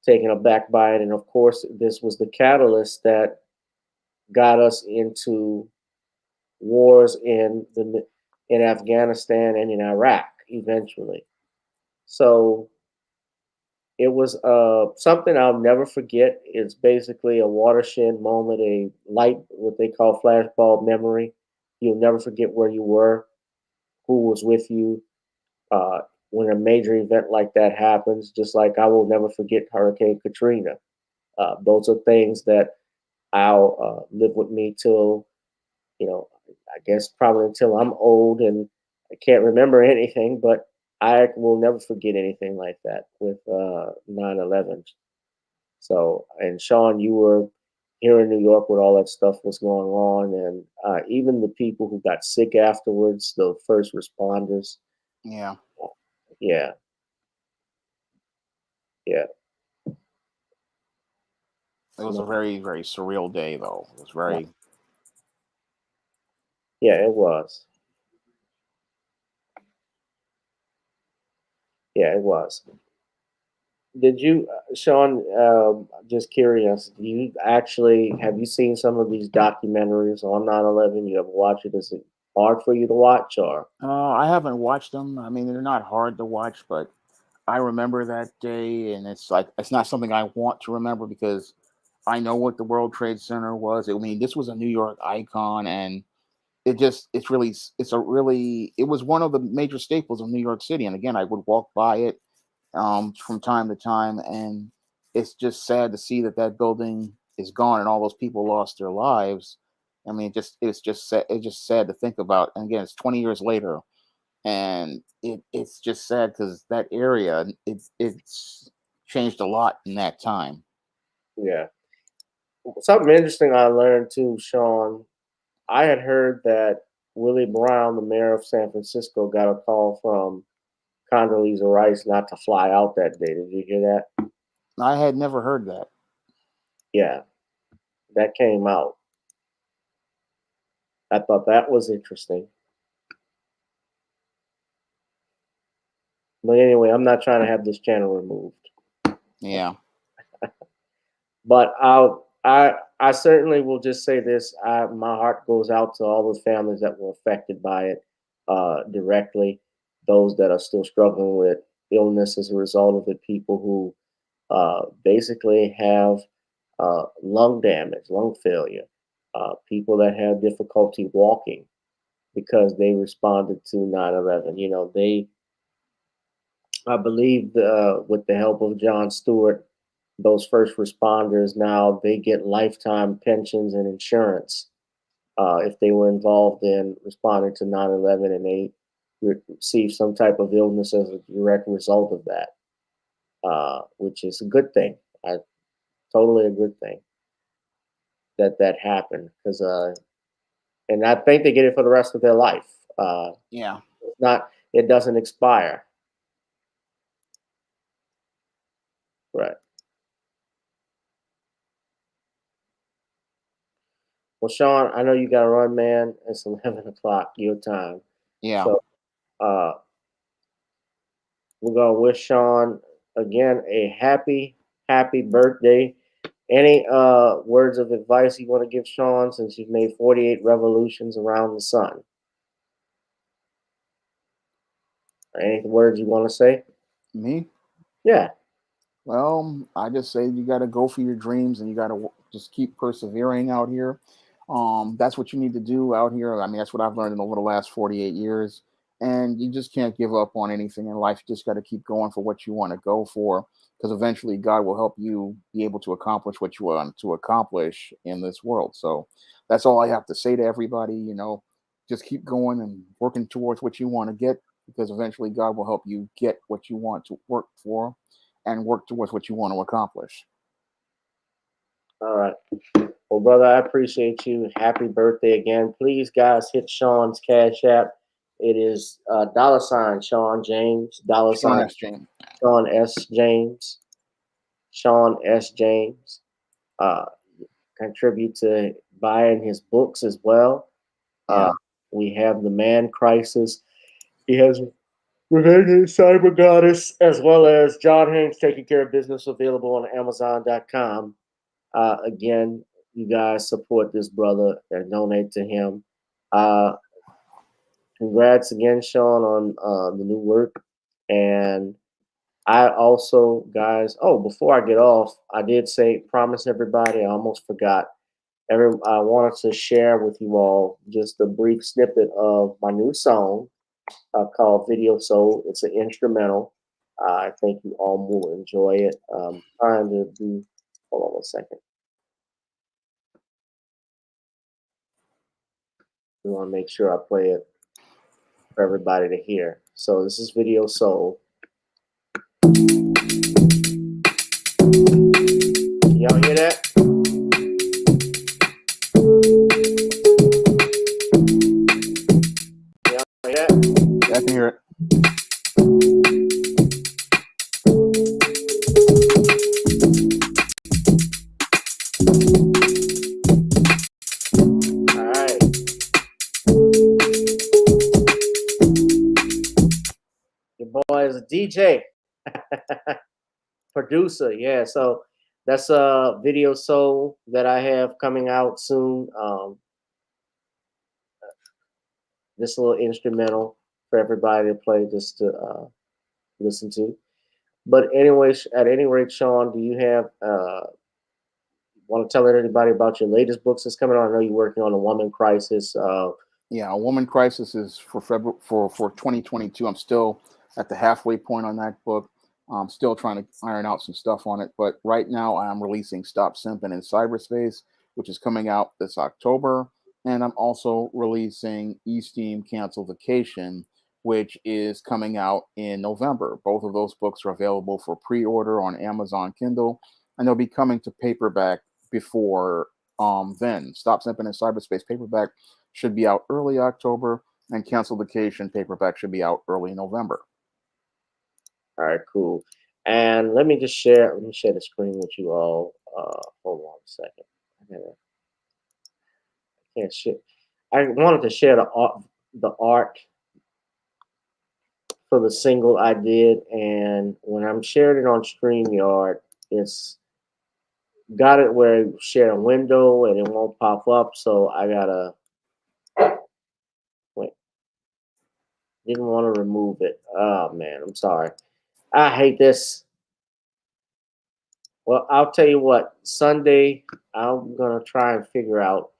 taken aback by it. And of course, this was the catalyst that got us into wars in Afghanistan and in Iraq eventually. So it was something I'll never forget. It's basically a watershed moment, a light, what they call flashbulb memory. You'll never forget where you were, who was with you, uh, when a major event like that happens. Just like I will never forget Hurricane Katrina. Those are things that I'll live with me till, I guess probably until I'm old and I can't remember anything, but I will never forget anything like that with 9/11. So, and Shawn, you were here in New York when all that stuff was going on, and even the people who got sick afterwards, the first responders. Yeah. Yeah, yeah. It was a very, very surreal day, though. It was very. Yeah, it was. Yeah, it was. Did you, Shawn? Just curious. Do you actually have you seen some of these documentaries on 9/11? You ever watch it? Is it hard for you to watch, or? I haven't watched them. I mean, they're not hard to watch, but I remember that day, and it's like it's not something I want to remember because I know what the World Trade Center was. I mean, this was a New York icon, and it was one of the major staples of New York City. And again, I would walk by it from time to time, and it's just sad to see that building is gone and all those people lost their lives. I mean, it's just sad to think about. And again, it's 20 years later, and it's just sad because that area it's changed a lot in that time. Yeah. Something interesting I learned too, Shawn. I had heard that Willie Brown, the mayor of San Francisco, got a call from Condoleezza Rice not to fly out that day. Did you hear that? I had never heard that. Yeah, that came out. I thought that was interesting. But anyway, I'm not trying to have this channel removed. Yeah. But I certainly will just say this: my heart goes out to all the families that were affected by it directly. Those that are still struggling with illness as a result of it. People who basically have lung damage, lung failure. People that have difficulty walking because they responded to 9/11. I believe with the help of John Stewart, those first responders now they get lifetime pensions and insurance if they were involved in responding to 9/11 and they receive some type of illness as a direct result of that, which is a good thing. Totally a good thing that happened because and I think they get it for the rest of their life. Yeah. It's not, it doesn't expire. Right. Well, Shawn, I know you got to run, man. It's 11 o'clock your time. Yeah. So uh, we're going to wish Shawn again a happy birthday. Any words of advice you want to give Shawn since you've made 48 revolutions around the sun? Any words you want to say? Me? Yeah. Well, I just say you got to go for your dreams and you got to just keep persevering out here. That's what you need to do out here. I mean, that's what I've learned in over the last 48 years. And you just can't give up on anything in life. You just got to keep going for what you want to go for, because eventually God will help you be able to accomplish what you want to accomplish in this world. So that's all I have to say to everybody. Just keep going and working towards what you want to get, because eventually God will help you get what you want to work for and work towards what you want to accomplish. All right. Well, brother, I appreciate you. Happy birthday again. Please, guys, hit Shawn's Cash App. It is $ Shawn James, Sean $ S. James. Shawn S. James, Shawn S. James. Uh, Contribute to buying his books as well. Yeah. We have The Man Crisis. He has Revenge Cyber Goddess, as well as John Haynes Taking Care of Business, available on Amazon.com. Again, you guys support this brother and donate to him. Congrats again, Shawn, on the new work. And I also, guys, before I get off, I did promise everybody, I almost forgot. I wanted to share with you all just a brief snippet of my new song called Video Soul. It's an instrumental. I think you all will enjoy it. Trying to do, hold on 1 second. We want to make sure I play it for everybody to hear. So this is Video Soul. Y'all hear that? Y'all hear that? I can hear it. All right. Your boy is a DJ, producer. Yeah. So that's a Video Soul that I have coming out soon. This little instrumental for everybody to play, just to listen to. But anyway, at any rate, Shawn, do you have want to tell anybody about your latest books that's coming out? I know you're working on A Woman Crisis. Yeah, A Woman Crisis is for February for 2022. I'm still at the halfway point on that book. I'm still trying to iron out some stuff on it, but right now I'm releasing Stop Simping in Cyberspace, which is coming out this October, and I'm also releasing E-Steam Cancel Vacation, which is coming out in November. Both of those books are available for pre-order on Amazon Kindle, and they'll be coming to paperback before then. Stop Simping in Cyberspace paperback should be out early October, and Cancel Vacation paperback should be out early November. All right, cool. And let me share the screen with you all. Hold on a second. I can't share. I wanted to share the art for the single I did, and when I'm sharing it on StreamYard, it's got it where you share a window and it won't pop up. So I gotta wait. Didn't want to remove it. Oh man, I'm sorry. I hate this. Well, I'll tell you what. Sunday, I'm gonna try and figure out.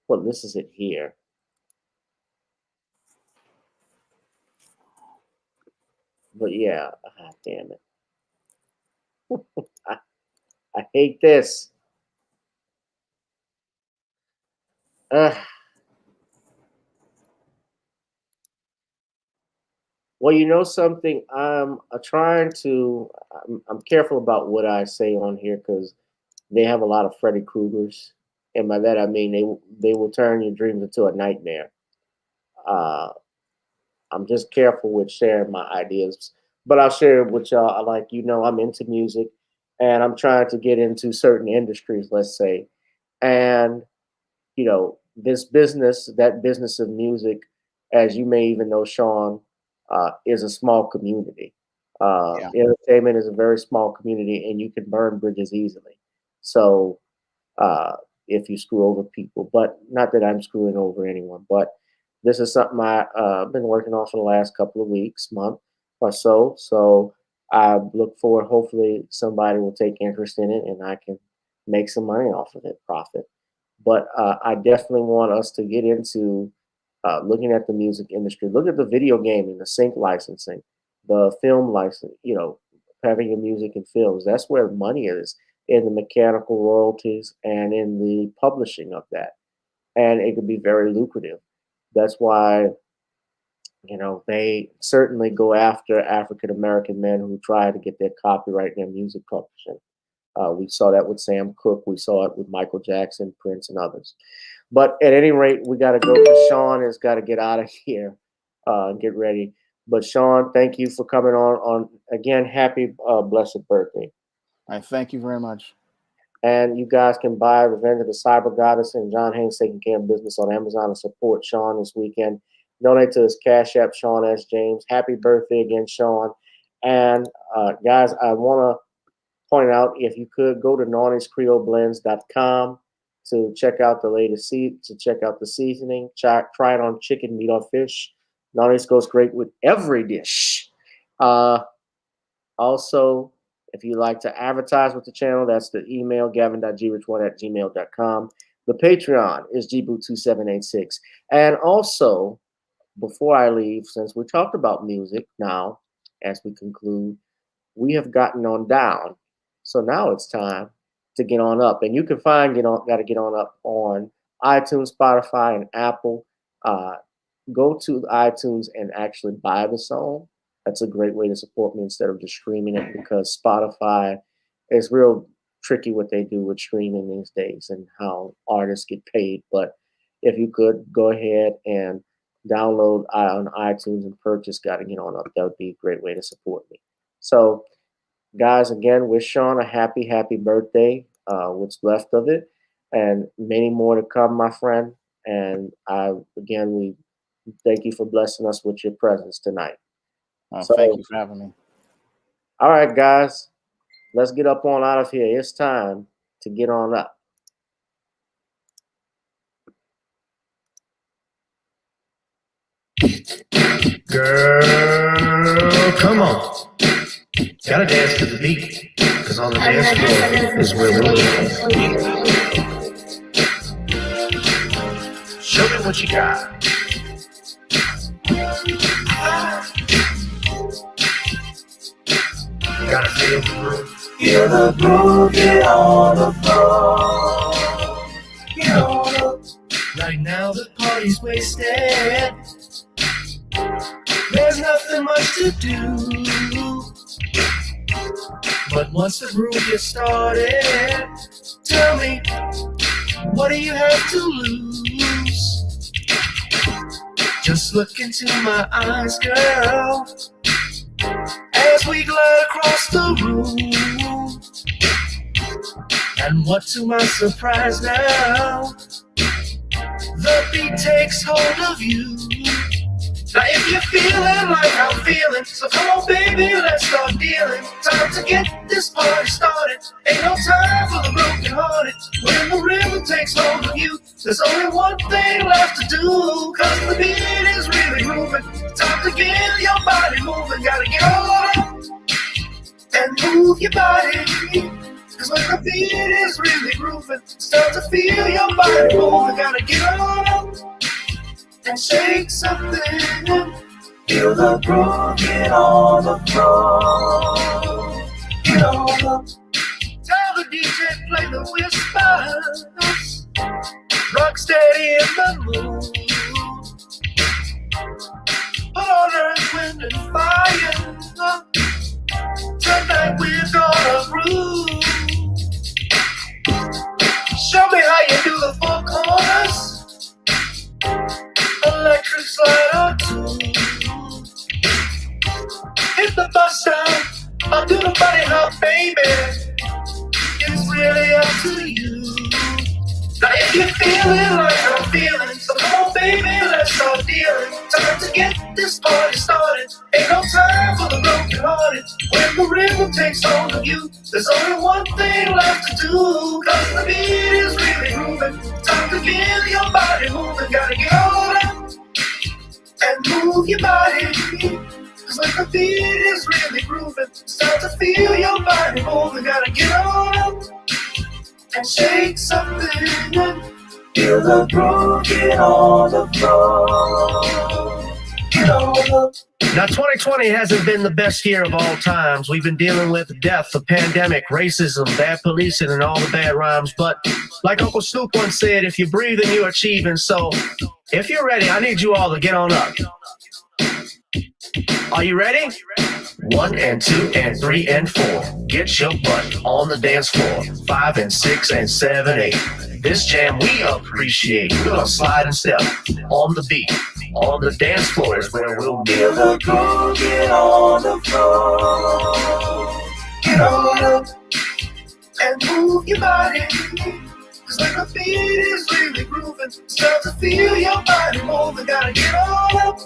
Well, this is it here. But yeah, damn it. I hate this. Uh, well, you know something. I'm careful about what I say on here because they have a lot of Freddy Kruegers, and by that I mean they will turn your dreams into a nightmare. Uh, I'm just careful with sharing my ideas, but I'll share it with y'all. I'm into music, and I'm trying to get into certain industries, let's say, and that business of music, as you may even know, Shawn, is a small community. Yeah. Entertainment is a very small community, and you can burn bridges easily. So if you screw over people, but not that I'm screwing over anyone, but this is something I've been working on for the last couple of weeks, month or so. So I look forward, hopefully somebody will take interest in it and I can make some money off of it, profit. But I definitely want us to get into looking at the music industry, look at the video gaming, the sync licensing, the film license, having your music in films. That's where the money is, in the mechanical royalties and in the publishing of that. And it could be very lucrative. That's why, they certainly go after African American men who try to get their copyright in their music publishing. We saw that with Sam Cooke. We saw it with Michael Jackson, Prince, and others. But at any rate, we got to go because Shawn has got to get out of here and get ready. But Shawn, thank you for coming on again. Happy blessed birthday. I thank you very much. And you guys can buy Revenge of the Cyber Goddess and John Haynes Taking Care of Business on Amazon and support Shawn this weekend. Donate to his Cash App, Shawn S. James. Happy birthday again, Shawn. And guys, I want to point out, if you could go to Naughty'sCreoleBlends.com to check out the latest to check out the seasoning. Try it on chicken, meat, or fish. Naughty's goes great with every dish. Also, if you'd like to advertise with the channel, that's the email, gavin.grich1@gmail.com. The Patreon is gboot2786. And also, before I leave, since we talked about music now, as we conclude, we have gotten on down. So now it's time to get on up. And you can find Gotta Get On Up on iTunes, Spotify, and Apple. Go to iTunes and actually buy the song. That's a great way to support me instead of just streaming it, because Spotify is real tricky what they do with streaming these days and how artists get paid. But if you could go ahead and download on iTunes and purchase Gotta Get On Up, that would be a great way to support me. So, guys, again, wish Shawn a happy, happy birthday, what's left of it, and many more to come, my friend. And we thank you for blessing us with your presence tonight. Thank you for having me. All right, guys, let's get up on out of here. It's time to get on up. Girl, come on. Gotta dance to the beat, cause on the dance floor is where we're going. Show me what you got. Gotta feel the groove. Feel the groove, get on the floor. Get on up. Right now the party's wasted. There's nothing much to do. But once the groove gets started, tell me, what do you have to lose? Just look into my eyes, girl, as we glide across the room. And what to my surprise now, the beat takes hold of you. Now if you're feeling like I'm feeling, so come on baby, let's start dealing. Time to get this party started. Ain't no time for the broken hearted. When the rhythm takes hold of you, there's only one thing left to do. Cause the beat is really moving. Time to get your body moving. Gotta get on up and move your body. Cause when the beat is really grooving, start to feel your body moving. Gotta get on up and shake something. Feel the groove, get on the floor. Get on up. Tell the DJ play the whispers. Rock steady in the mood. Put on earth, wind, and fire. Tonight we're gonna groove. Show me how you do the four corners. Electric slide or two. Hit the bus down, I'll do the body hop, baby. It's really up to you. Now if you're feeling like I'm feeling, so come on baby, let's start dealing. Time to get this party started. Ain't no time for the broken heart. started. When the rhythm takes hold of you, there's only one thing left to do. Cause the beat is really grooving. Time to get your body moving. Gotta get on up and move your body. Cause when the beat is really grooving, start to feel your body moving. Gotta get on up and shake something. Feel the groove, get on the floor. Get on the. Now, 2020 hasn't been the best year of all times. We've been dealing with death, the pandemic, racism, bad policing, and all the bad rhymes. But like Uncle Snoop once said, if you breathe, then you're achieving. So if you're ready, I need you all to get on up. Are you ready? 1 and 2 and 3 and 4. Get your butt on the dance floor. 5 and 6 and 7, 8. This jam we appreciate. We're gonna slide and step on the beat. On the dance floor is where we'll feel the groove. Get on the floor. Get on up and move your body. Cause when the beat is really grooving, start to feel your body moving. Gotta get on up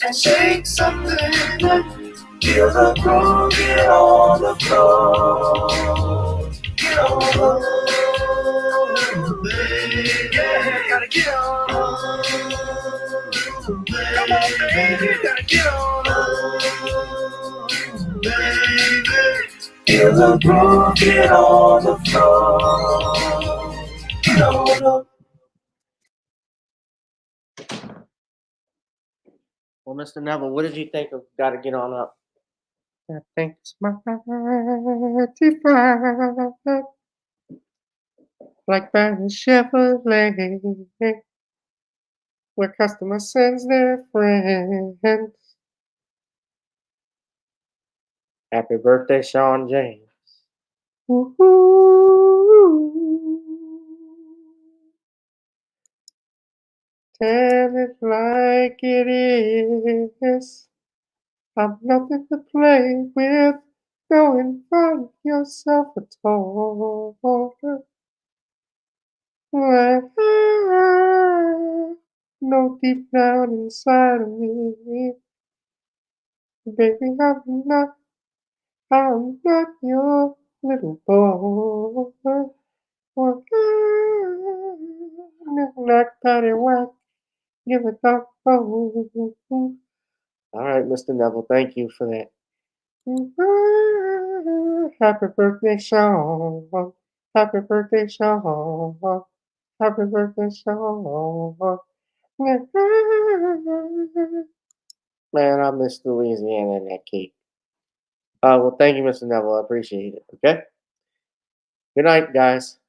and shake something. Feel the groove, get on the floor. Get on the floor, baby. Yeah, gotta get on. Come on, baby, gotta get on. Baby. Feel the groove, get on the floor. Get on the. Well, Mr. Neville, what did you think of Gotta Get On Up? I think it's mighty fine, like by the Chevrolet, where customer sends their friends. Happy birthday, Shawn James. Woo-hoo. Tell it like it is. I'm nothing to play with. Go and find yourself a toy. Well, I know deep down inside of me, baby, I'm not your little boy. Well, knock, patty, whack, give it the phone. All right, Mr. Neville, thank you for that. Happy birthday, Shawn. Happy birthday, Shawn. Happy birthday, Shawn. Man, I miss Louisiana and that cake. Well, thank you, Mr. Neville. I appreciate it. Okay. Good night, guys.